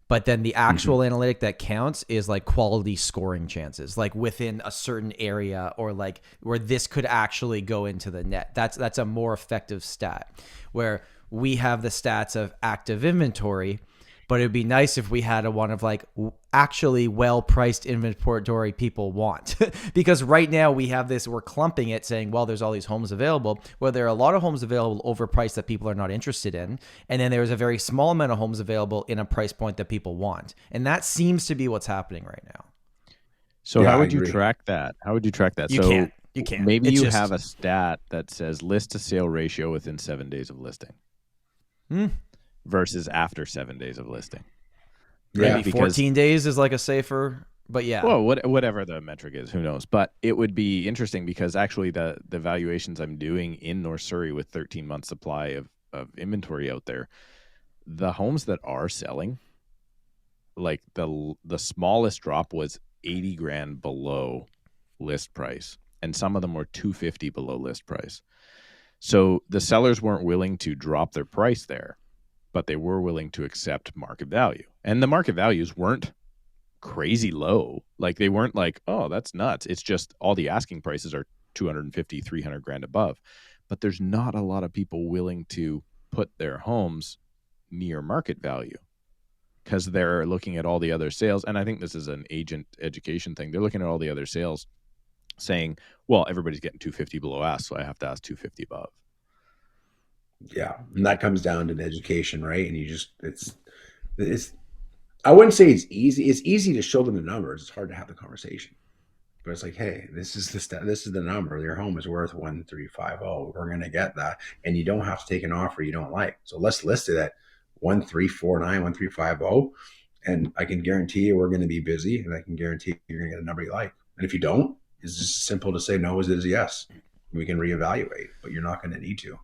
But then the actual analytic that counts is like quality scoring chances, like within a certain area, or like where this could actually go into the net. That's a more effective stat, where we have the stats of active inventory. But it'd be nice if we had a one of like actually well-priced inventory people want. Because right now we have this, we're clumping it saying, well, there's all these homes available. Well, there are a lot of homes available overpriced that people are not interested in. And then there's a very small amount of homes available in a price point that people want. And that seems to be what's happening right now. So how would you track that? You can't. Maybe you have a stat that says list to sale ratio within 7 days of listing. Versus after 7 days of listing. Maybe 14 days is like a safer, but yeah. Well, whatever the metric is, who knows? But it would be interesting, because actually the valuations I'm doing in North Surrey with 13 months supply of inventory out there, the homes that are selling, like the smallest drop was 80 grand below list price, and some of them were 250 below list price. So the sellers weren't willing to drop their price there, but they were willing to accept market value. And the market values weren't crazy low. Like, they weren't like, oh, that's nuts. It's just all the asking prices are 250, 300 grand above. But there's not a lot of people willing to put their homes near market value because they're looking at all the other sales. And I think this is an agent education thing. They're looking at all the other sales saying, well, everybody's getting 250 below ask, so I have to ask 250 above. Yeah. And that comes down to the education, right? And you just, it's, I wouldn't say it's easy. It's easy to show them the numbers. It's hard to have the conversation. But it's like, hey, this is the number. Your home is worth 1,350. We're going to get that. And you don't have to take an offer you don't like. So let's list it at 1,349, 1,350. And I can guarantee you we're going to be busy, and I can guarantee you're going to get a number you like. And if you don't, it's just as simple to say no as it is yes. We can reevaluate, but you're not going to need to.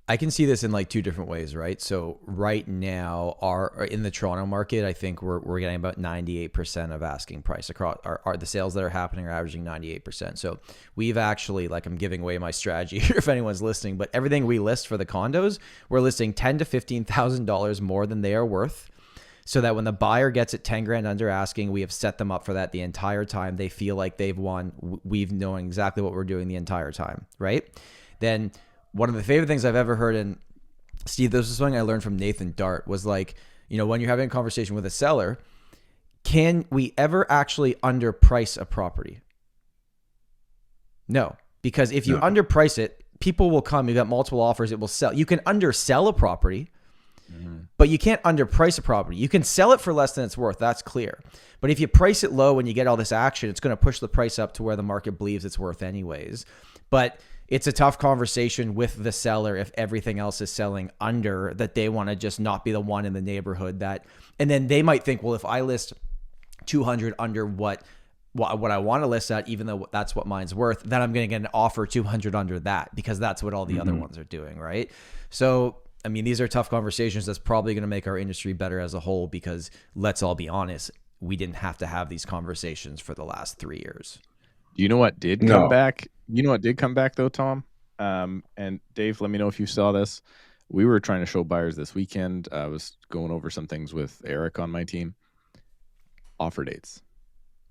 I can see this in like two different ways, right? So right now, in the Toronto market, I think we're getting about 98% of asking price across the sales that are happening are averaging 98%. So we've actually, like, I'm giving away my strategy here if anyone's listening, but everything we list for the condos, we're listing $10,000 to $15,000 more than they are worth. So that when the buyer gets it 10 grand under asking, we have set them up for that the entire time. They feel like they've won. We've known exactly what we're doing the entire time, right? Then one of the favorite things I've ever heard, and Steve, this is something I learned from Nathan Dart, was like, when you're having a conversation with a seller, can we ever actually underprice a property? No, because if you underprice it, people will come. You got multiple offers, it will sell. You can undersell a property, but you can't underprice a property. You can sell it for less than it's worth. That's clear. But if you price it low and you get all this action, it's going to push the price up to where the market believes it's worth anyways. But it's a tough conversation with the seller if everything else is selling under, that they want to just not be the one in the neighborhood that, and then they might think, well, if I list 200 under what I want to list at, even though that's what mine's worth, then I'm going to get an offer 200 under that because that's what all the other ones are doing, right? So, I mean, these are tough conversations. That's probably going to make our industry better as a whole because, let's all be honest, we didn't have to have these conversations for the last 3 years. You know what did come back? You know what did come back though, Tom? And Dave, let me know if you saw this. We were trying to show buyers this weekend. I was going over some things with Eric on my team. Offer dates.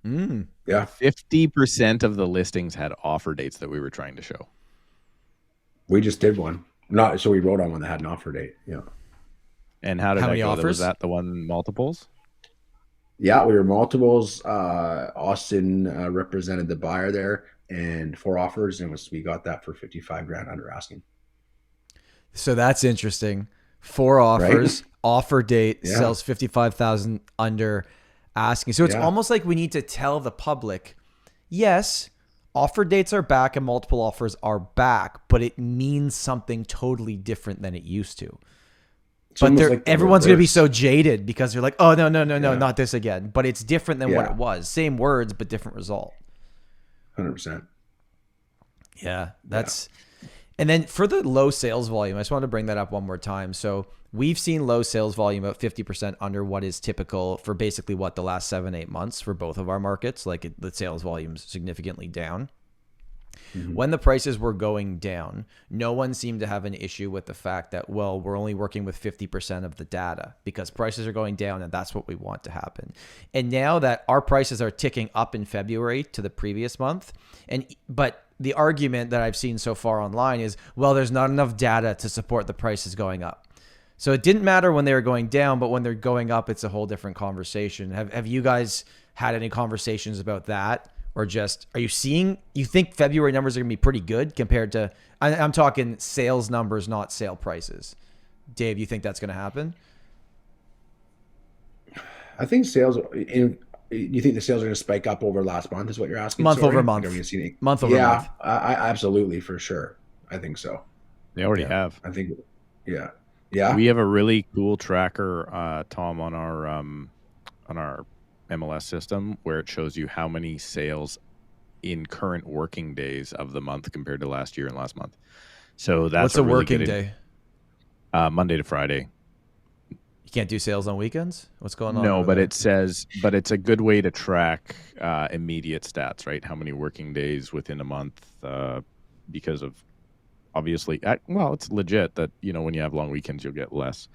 Yeah. 50% of the listings had offer dates that we were trying to show. We just did one. So we wrote on one that had an offer date. Yeah. And how did that many go? offers? Was that the one multiples? Yeah, we were multiples. Austin represented the buyer there, and 4 offers, and we got that for 55 grand under asking. So that's interesting. 4 offers, right? Offer date, sells 55,000 under asking. So it's almost like we need to tell the public, yes, offer dates are back and multiple offers are back, but it means something totally different than it used to. But like everyone's going to be so jaded because they're like, oh, no, not this again. But it's different than what it was. Same words, but different result. 100%. Yeah, that's... And then for the low sales volume, I just want to bring that up one more time. So we've seen low sales volume about 50% under what is typical for basically the last 7-8 months for both of our markets. Like the sales volume's significantly down. When the prices were going down, no one seemed to have an issue with the fact that, well, we're only working with 50% of the data because prices are going down and that's what we want to happen. And now that our prices are ticking up in February to the previous month, but the argument that I've seen so far online is, well, there's not enough data to support the prices going up. So it didn't matter when they were going down, but when they're going up, it's a whole different conversation. Have you guys had any conversations about that? Or just, you think February numbers are going to be pretty good compared to, I'm talking sales numbers, not sale prices. Dave, you think that's going to happen? I think you think the sales are going to spike up over last month is what you're asking? Month over month. Month over month. I absolutely, for sure. I think so. They already have. I think, yeah. We have a really cool tracker, Tom, on our MLS system where it shows you how many sales in current working days of the month compared to last year and last month. So that's what's a really working day? Monday to Friday. You can't do sales on weekends? What's going on? No, over but there? it says, but it's a good way to track immediate stats, right? How many working days within a month, because of obviously, well, it's legit that, you know, when you have long weekends, you'll get less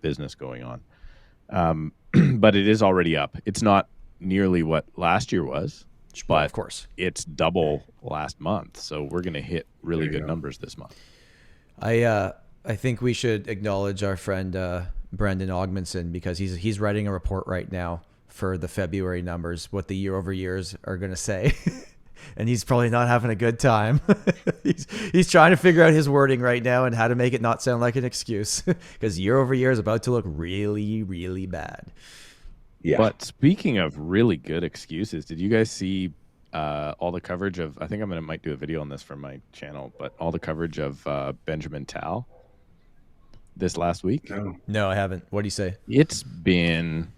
business going on. But it is already up. It's not nearly what last year was, Well, but of course. it's double last month. So we're going to hit really good numbers this month. I think we should acknowledge our friend Brendan Ogmanson, because he's writing a report right now for the February numbers, what the year over years are going to say. And he's probably not having a good time. he's trying to figure out his wording right now and how to make it not sound like an excuse, because year over year is about to look really, really bad. Yeah. But speaking of really good excuses, did you guys see all the coverage of, I think might do a video on this for my channel, but all the coverage of Benjamin Tal this last week? No, I haven't. What do you say? It's been,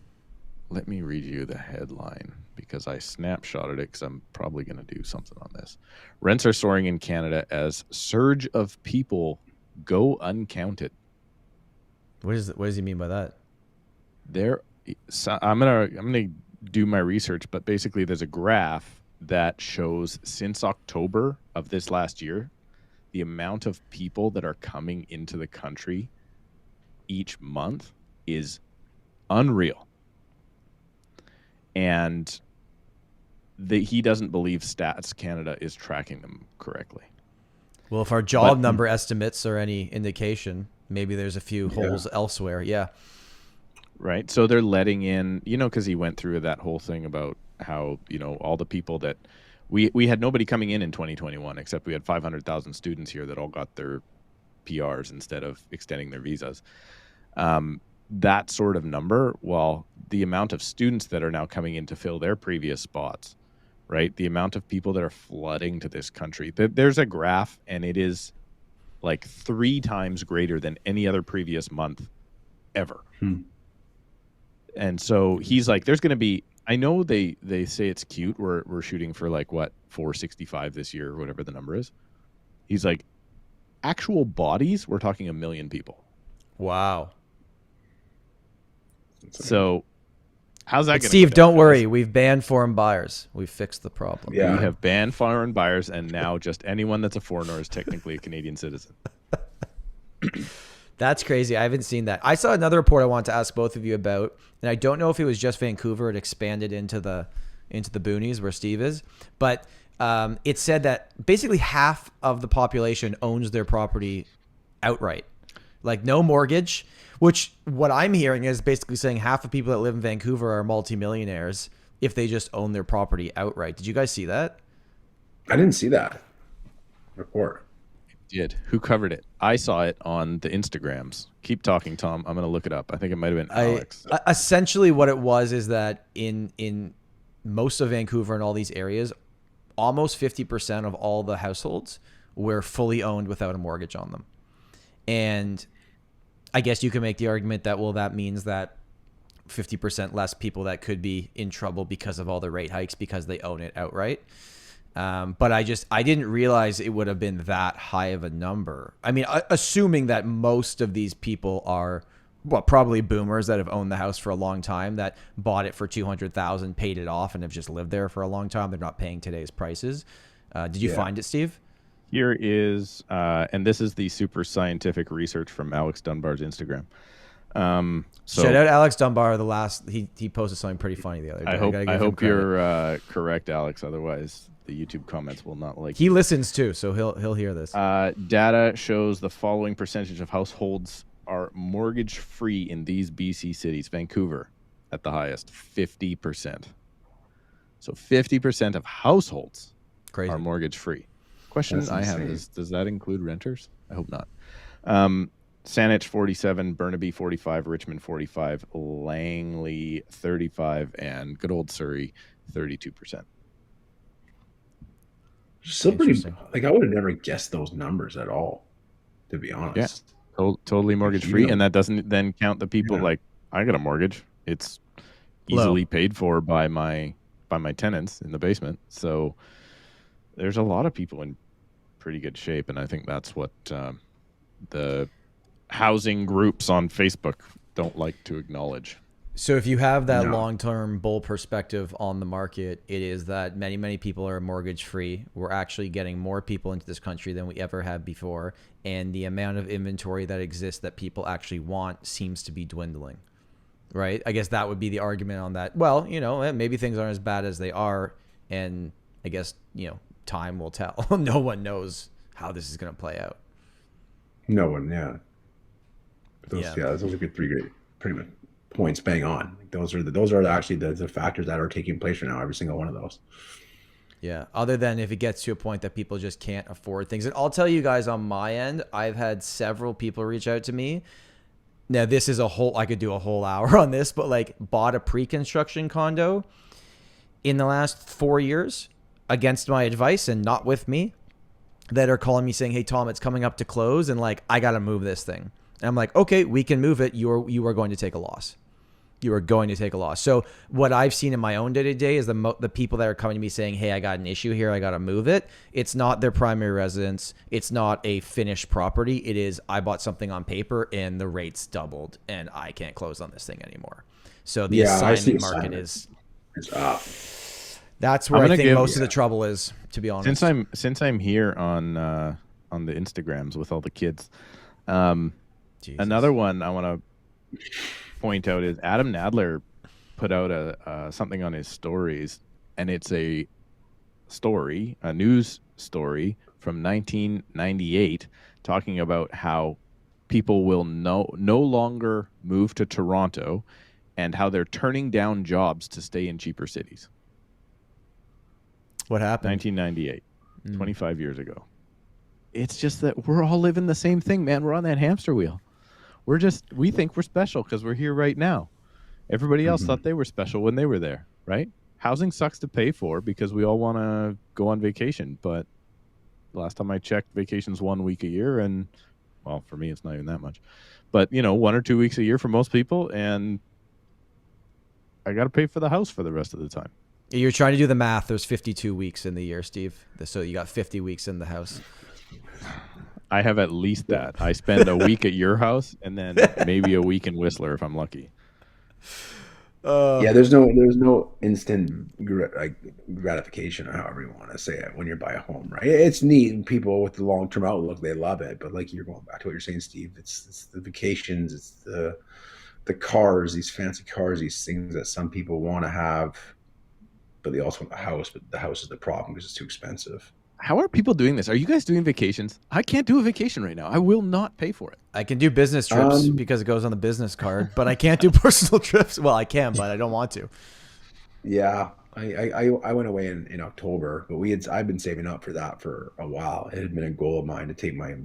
let me read you the headline because I snapshotted it because I'm probably going to do something on this. Rents are soaring in Canada as surge of people go uncounted. What does he mean by that? I'm gonna do my research, but basically there's a graph that shows since October of this last year, the amount of people that are coming into the country each month is unreal. And he doesn't believe Stats Canada is tracking them correctly. Well, if our job number estimates are any indication, maybe there's a few holes elsewhere. Yeah. Right. So they're letting in, you know, because he went through that whole thing about how, you know, all the people that we had nobody coming in 2021, except we had 500,000 students here that all got their PRs instead of extending their visas. That sort of number, well, the amount of students that are now coming in to fill their previous spots, right? The amount of people that are flooding to this country. There's a graph, and it is like 3 times greater than any other previous month ever. And so he's like, there's going to be, I know they say it's cute. We're shooting for like, what, 465 this year, or whatever the number is. He's like, actual bodies, we're talking 1 million people. Wow. So how's that going to Steve, don't worry. We've banned foreign buyers. We've fixed the problem. Yeah. We have banned foreign buyers, and now just anyone that's a foreigner is technically a Canadian citizen. That's crazy. I haven't seen that. I saw another report I wanted to ask both of you about, and I don't know if it was just Vancouver. It expanded into the boonies where Steve is, but it said that basically half of the population owns their property outright, like no mortgage. Which what I'm hearing is basically saying half of people that live in Vancouver are multimillionaires if they just own their property outright. Did you guys see that? I didn't see that report. Did. Who covered it? I saw it on the Instagrams. Keep talking, Tom. I'm going to look it up. I think it might have been Alex. Essentially what it was is that in most of Vancouver and all these areas, almost 50% of all the households were fully owned without a mortgage on them. And I guess you can make the argument that, well, that means that 50% less people that could be in trouble because of all the rate hikes because they own it outright. But I didn't realize it would have been that high of a number. I mean, assuming that most of these people are, well, probably boomers that have owned the house for a long time, that bought it for $200,000, paid it off, and have just lived there for a long time. They're not paying today's prices. Did you find it, Steve? Here is, and this is the super scientific research from Alex Dunbar's Instagram. So shout out Alex Dunbar. He posted something pretty funny the other day. I hope you're correct, Alex. Otherwise, the YouTube comments will not like. He listens too, so he'll hear this. Data shows the following percentage of households are mortgage free in these BC cities. Vancouver at the highest, 50%. So 50% of households are mortgage free. Question I have is, does that include renters? I hope not. Saanich 47, Burnaby 45, Richmond 45, Langley 35, and good old Surrey 32%. Still pretty, like I would have never guessed those numbers at all, to be honest. Yeah, totally mortgage free, and that doesn't then count the people like, I got a mortgage. It's easily paid for by my tenants in the basement. So there's a lot of people in pretty good shape, and I think that's what the housing groups on Facebook don't like to acknowledge. So if you have that No. long-term bull perspective on the market, it is that many people are mortgage free. We're actually getting more people into this country than we ever have before. And the amount of inventory that exists that people actually want seems to be dwindling, right? I guess that would be the argument on that. Well, you know, maybe things aren't as bad as they are. And I guess, you know, time will tell. No one knows how this is going to play out. No one, yeah. Those, Yeah. those would be three great, pretty much points bang on. Those are actually the factors that are taking place right now. Every single one of those. Yeah. Other than if it gets to a point that people just can't afford things. And I'll tell you guys on my end, I've had several people reach out to me. Now this is I could do a whole hour on this, but like bought a pre-construction condo in the last 4 years against my advice and not with me, that are calling me saying, "Hey Tom, it's coming up to close and like, I got to move this thing." And I'm like, "Okay, we can move it. You are going to take a loss. You are going to take a loss." So what I've seen in my own day-to-day is the people that are coming to me saying, "Hey, I got an issue here. I got to move it." It's not their primary residence. It's not a finished property. It is, I bought something on paper and the rates doubled and I can't close on this thing anymore. So the assignment market is up. That's where I think most of the trouble is, to be honest. Since I'm here on the Instagrams with all the kids, another one I want to point out is Adam Nadler put out something on his stories, and it's a news story from 1998 talking about how people will no longer move to Toronto and how they're turning down jobs to stay in cheaper cities. What happened? 1998, 25 years ago. It's just that we're all living the same thing, man. We're on that hamster wheel. We think we're special because we're here right now. Everybody else thought they were special when they were there, right? Housing sucks to pay for because we all want to go on vacation. But last time I checked, vacation's 1 week a year. And, well, for me, it's not even that much. But, 1 or 2 weeks a year for most people. And I got to pay for the house for the rest of the time. You're trying to do the math. There's 52 weeks in the year, Steve. So you got 50 weeks in the house. I have at least that. I spend a week at your house and then maybe a week in Whistler if I'm lucky. Yeah, there's no instant gratification, or however you want to say it, when you buy a home, right? It's neat. People with the long-term outlook, they love it. But like, you're going back to what you're saying, Steve, it's the vacations, it's the cars, these fancy cars, these things that some people want to have, but they also want the house. But the house is the problem because it's too expensive. How are people doing this? Are you guys doing vacations? I can't do a vacation right now. I will not pay for it. I can do business trips because it goes on the business card, but I can't do personal trips. Well, I can, but I don't want to. Yeah, I went away in October, but I've been saving up for that for a while. It had been a goal of mine to take my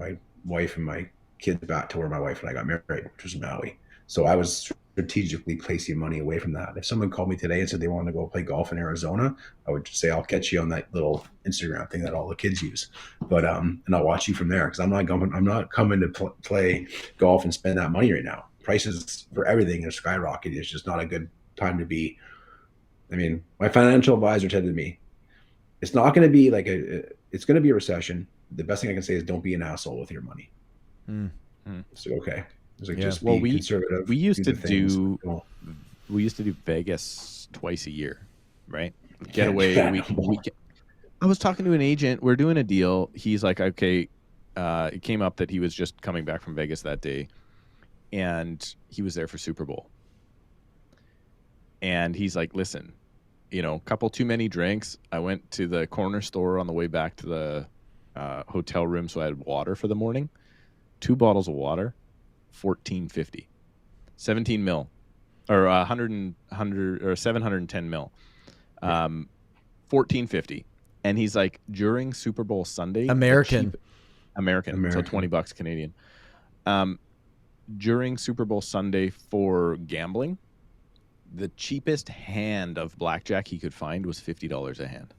wife and my kids back to where my wife and I got married, which was Maui. So I was strategically placing money away from that. If someone called me today and said they wanted to go play golf in Arizona, I would just say, "I'll catch you on that little Instagram thing that all the kids use." But and I'll watch you from there, because I'm not coming to play golf and spend that money right now. Prices for everything are skyrocketing. It's just not a good time to be. I mean, my financial advisor said to me, "It's not going to be like it's going to be a recession. The best thing I can say is don't be an asshole with your money." So okay. Like, Yeah. just Well, be conservative. we used do to the things. do Vegas twice a year, right? Getaway Yeah. weekend. I was talking to an agent. We're doing a deal. He's like, okay. It came up that he was just coming back from Vegas that day, and he was there for Super Bowl. And he's like, "Listen, a couple too many drinks. I went to the corner store on the way back to the hotel room, so I had water for the morning. 2 bottles of water, $14.50, 17 mil, or 100 or 710 mil, $14.50." And he's like, during Super Bowl Sunday, American, so $20 Canadian. During Super Bowl Sunday for gambling, the cheapest hand of blackjack he could find was $50 a hand.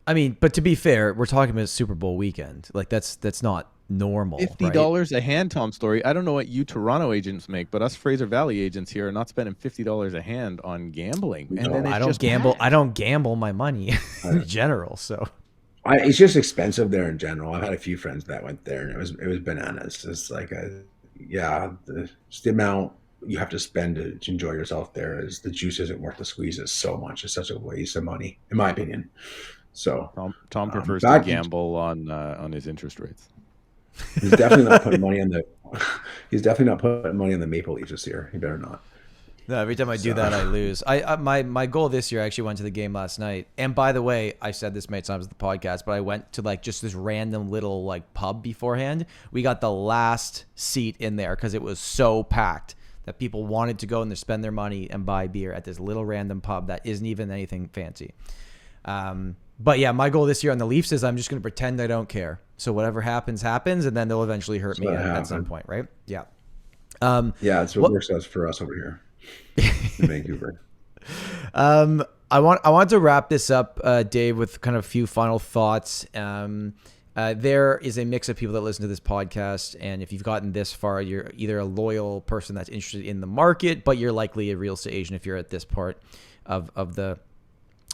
I mean, but to be fair, we're talking about Super Bowl weekend. Like that's not normal. $50 a hand, Tom Storey. I don't know what you Toronto agents make, but us Fraser Valley agents here are not spending $50 a hand on gambling. And then I don't gamble. Bad. I don't gamble my money in general. So it's just expensive there in general. I've had a few friends that went there, and it was bananas. It's like yeah, just the amount you have to spend to enjoy yourself there is the juice isn't worth the squeezes so much. It's such a waste of money, in my opinion. So Tom prefers to back gamble on his interest rates. he's definitely not putting money on the he's definitely not putting money on the Maple Leafs this year. He better not. No, every time I do that, I lose. My goal this year, I actually went to the game last night. And by the way, I said this many times on the podcast, but I went to like just this random little like pub beforehand. We got the last seat in there because it was so packed that people wanted to go and spend their money and buy beer at this little random pub that isn't even anything fancy. But yeah, my goal this year on the Leafs is I'm just going to pretend I don't care. So whatever happens, happens, and then they'll eventually hurt me at some point, right? Yeah. Yeah, that's what works out for us over here in Vancouver. I want to wrap this up, Dave, with kind of a few final thoughts. There is a mix of people that listen to this podcast, and if you've gotten this far, you're either a loyal person that's interested in the market, but you're likely a real estate agent if you're at this part of the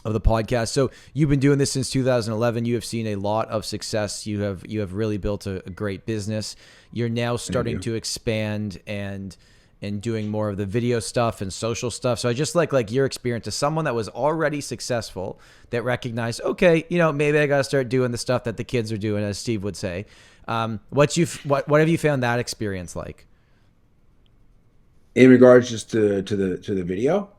podcast. So you've been doing this since 2011. You have seen a lot of success. You have really built a great business. You're now starting to expand and doing more of the video stuff and social stuff. So I just like your experience as someone that was already successful that recognized, okay, maybe I got to start doing the stuff that the kids are doing, as Steve would say. What have you found that experience like? In regards just to the video?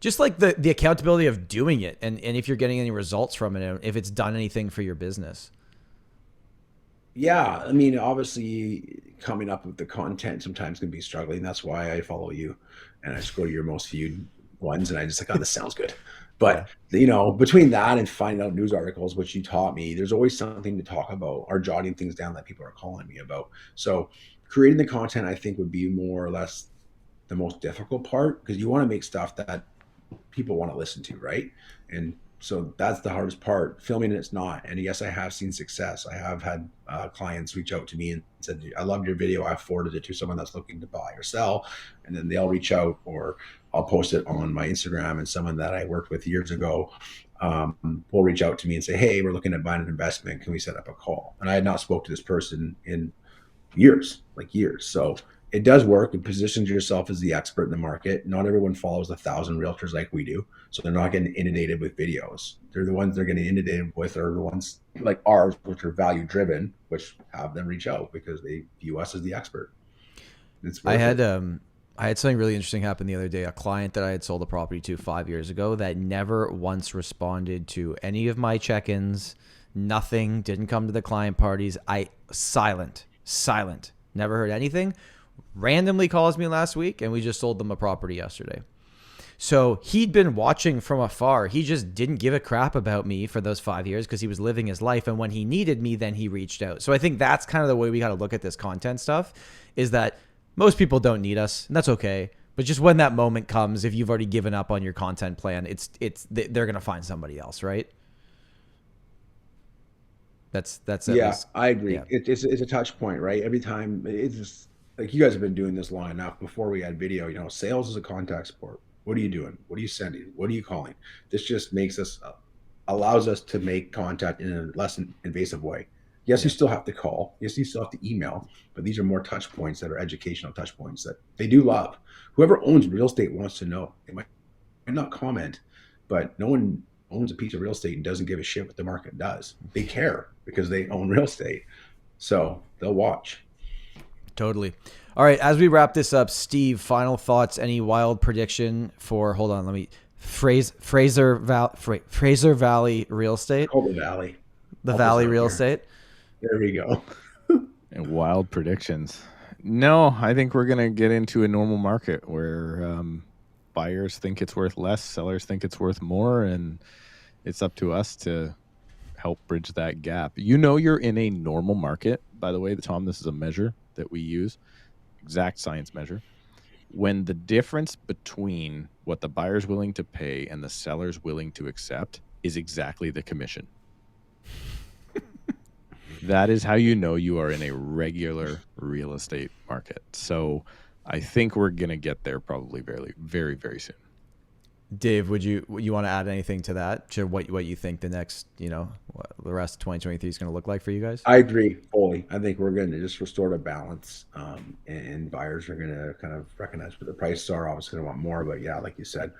Just like the accountability of doing it and if you're getting any results from it, and if it's done anything for your business. Yeah, I mean, obviously coming up with the content sometimes can be struggling. That's why I follow you and I just go to your most viewed ones and I just like, oh, this sounds good. But, between that and finding out news articles, which you taught me, there's always something to talk about or jotting things down that people are calling me about. So creating the content, I think, would be more or less the most difficult part because you want to make stuff that people want to listen to, right? And so that's the hardest part. Filming it's not. And yes, I have seen success. I have had clients reach out to me and said, I loved your video. I forwarded it to someone that's looking to buy or sell. And then they'll reach out, or I'll post it on my Instagram, and someone that I worked with years ago will reach out to me and say, hey, we're looking at buying an investment. Can we set up a call? And I had not spoke to this person in years. So it does work. It positions yourself as the expert in the market. Not everyone follows 1,000 realtors like we do. So they're not getting inundated with videos. They're the ones they're getting inundated with are the ones like ours, which are value driven, which have them reach out because they view us as the expert. I had something really interesting happen the other day. A client that I had sold a property to 5 years ago that never once responded to any of my check-ins, nothing, didn't come to the client parties. Silent, never heard anything. Randomly calls me last week and we just sold them a property yesterday. So he'd been watching from afar. He just didn't give a crap about me for those 5 years because he was living his life. And when he needed me, then he reached out. So I think that's kind of the way we got to look at this content stuff, is that most people don't need us, and that's okay. But just when that moment comes, if you've already given up on your content plan, they're going to find somebody else, right? That's least, I agree. Yeah. It's a touch point, right? Every time it's just like, you guys have been doing this long enough. Before we had video, sales is a contact sport. What are you doing? What are you sending? What are you calling? This just makes us, allows us to make contact in a less invasive way. Yes, you still have to call. Yes, you still have to email, but these are more touch points that are educational touch points that they do love. Whoever owns real estate wants to know. They might not comment, but no one owns a piece of real estate and doesn't give a shit what the market does. They care because they own real estate. So they'll watch. Totally. All right. As we wrap this up, Steve, final thoughts, any wild prediction for, hold on, let me Fraser Valley real estate. Call the Valley. The Valley real estate. There we go. And wild predictions. No, I think we're going to get into a normal market where buyers think it's worth less, sellers think it's worth more, and it's up to us to help bridge that gap. You're in a normal market, by the way, Tom. This is a measure that we use, exact science measure. When the difference between what the buyer's willing to pay and the seller's willing to accept is exactly the commission. That is how you are in a regular real estate market. So I think we're going to get there probably very, very, very soon. Dave, would you want to add anything to that? To what you think the next, the rest of 2023 is going to look like for you guys? I agree fully. I think we're going to just restore to balance, and buyers are going to kind of recognize what the prices are. Obviously, going to want more, but yeah, like you said,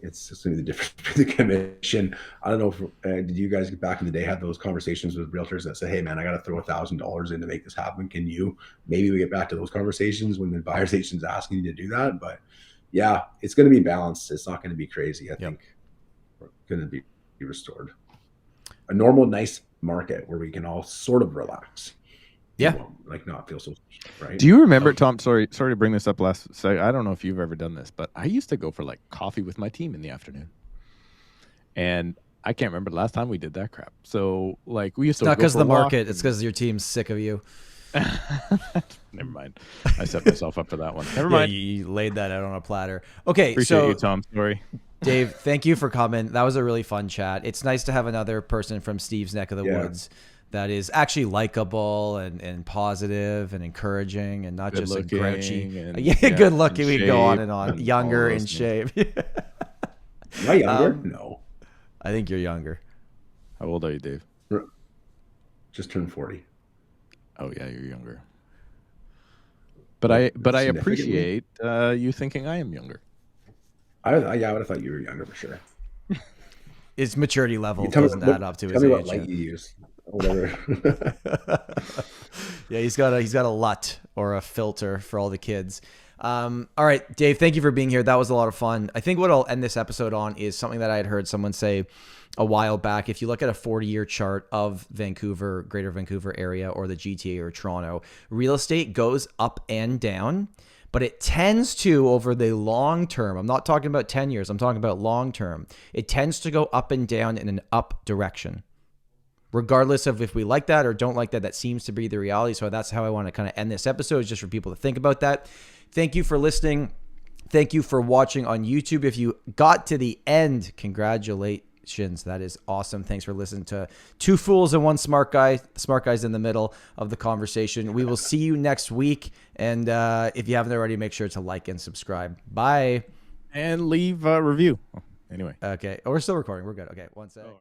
it's going to be the difference between the commission. I don't know if did you guys back in the day have those conversations with realtors that say, "Hey, man, I got to throw $1,000 in to make this happen. Can you?" Maybe we get back to those conversations when the buyer's agent's asking you to do that, but. Yeah, it's going to be balanced. It's not going to be crazy. I think we're going to be restored. A normal, nice market where we can all sort of relax. Yeah. Like not feel so, right? Do you remember, Tom, sorry to bring this up last second. I don't know if you've ever done this, but I used to go for like coffee with my team in the afternoon. And I can't remember the last time we did that crap. So like we used to It's not because of the market. And... It's because your team's sick of you. Never mind. I set myself up for that one. Never mind. You laid that out on a platter. Okay, Appreciate you, Tom Storey. Dave, thank you for coming. That was a really fun chat. It's nice to have another person from Steve's neck of the woods that is actually likable and positive and encouraging and not good just a grouchy. And, good looking. We go on and on. And younger in shape. Am I younger? No. I think you're younger. How old are you, Dave? Just turned 40. Oh yeah, you're younger. But I appreciate you thinking I am younger. I would have thought you were younger for sure. His maturity level doesn't add up to his age. Tell me what light you use. Whatever. Yeah, he's got a LUT or a filter for all the kids. All right, Dave, thank you for being here. That was a lot of fun. I think what I'll end this episode on is something that I had heard someone say a while back. If you look at a 40-year chart of Vancouver, Greater Vancouver area, or the GTA or Toronto, real estate goes up and down, but it tends to, over the long term, I'm not talking about 10 years, I'm talking about long term, it tends to go up and down in an up direction. Regardless of if we like that or don't like that, that seems to be the reality. So that's how I want to kind of end this episode, just for people to think about that. Thank you for listening. Thank you for watching on YouTube. If you got to the end, congratulations. That is awesome. Thanks for listening to two fools and one smart guy. The smart guy's in the middle of the conversation. We will see you next week. And if you haven't already, make sure to like and subscribe. Bye. And leave a review. Anyway. Okay. Oh, we're still recording. We're good. Okay. One sec.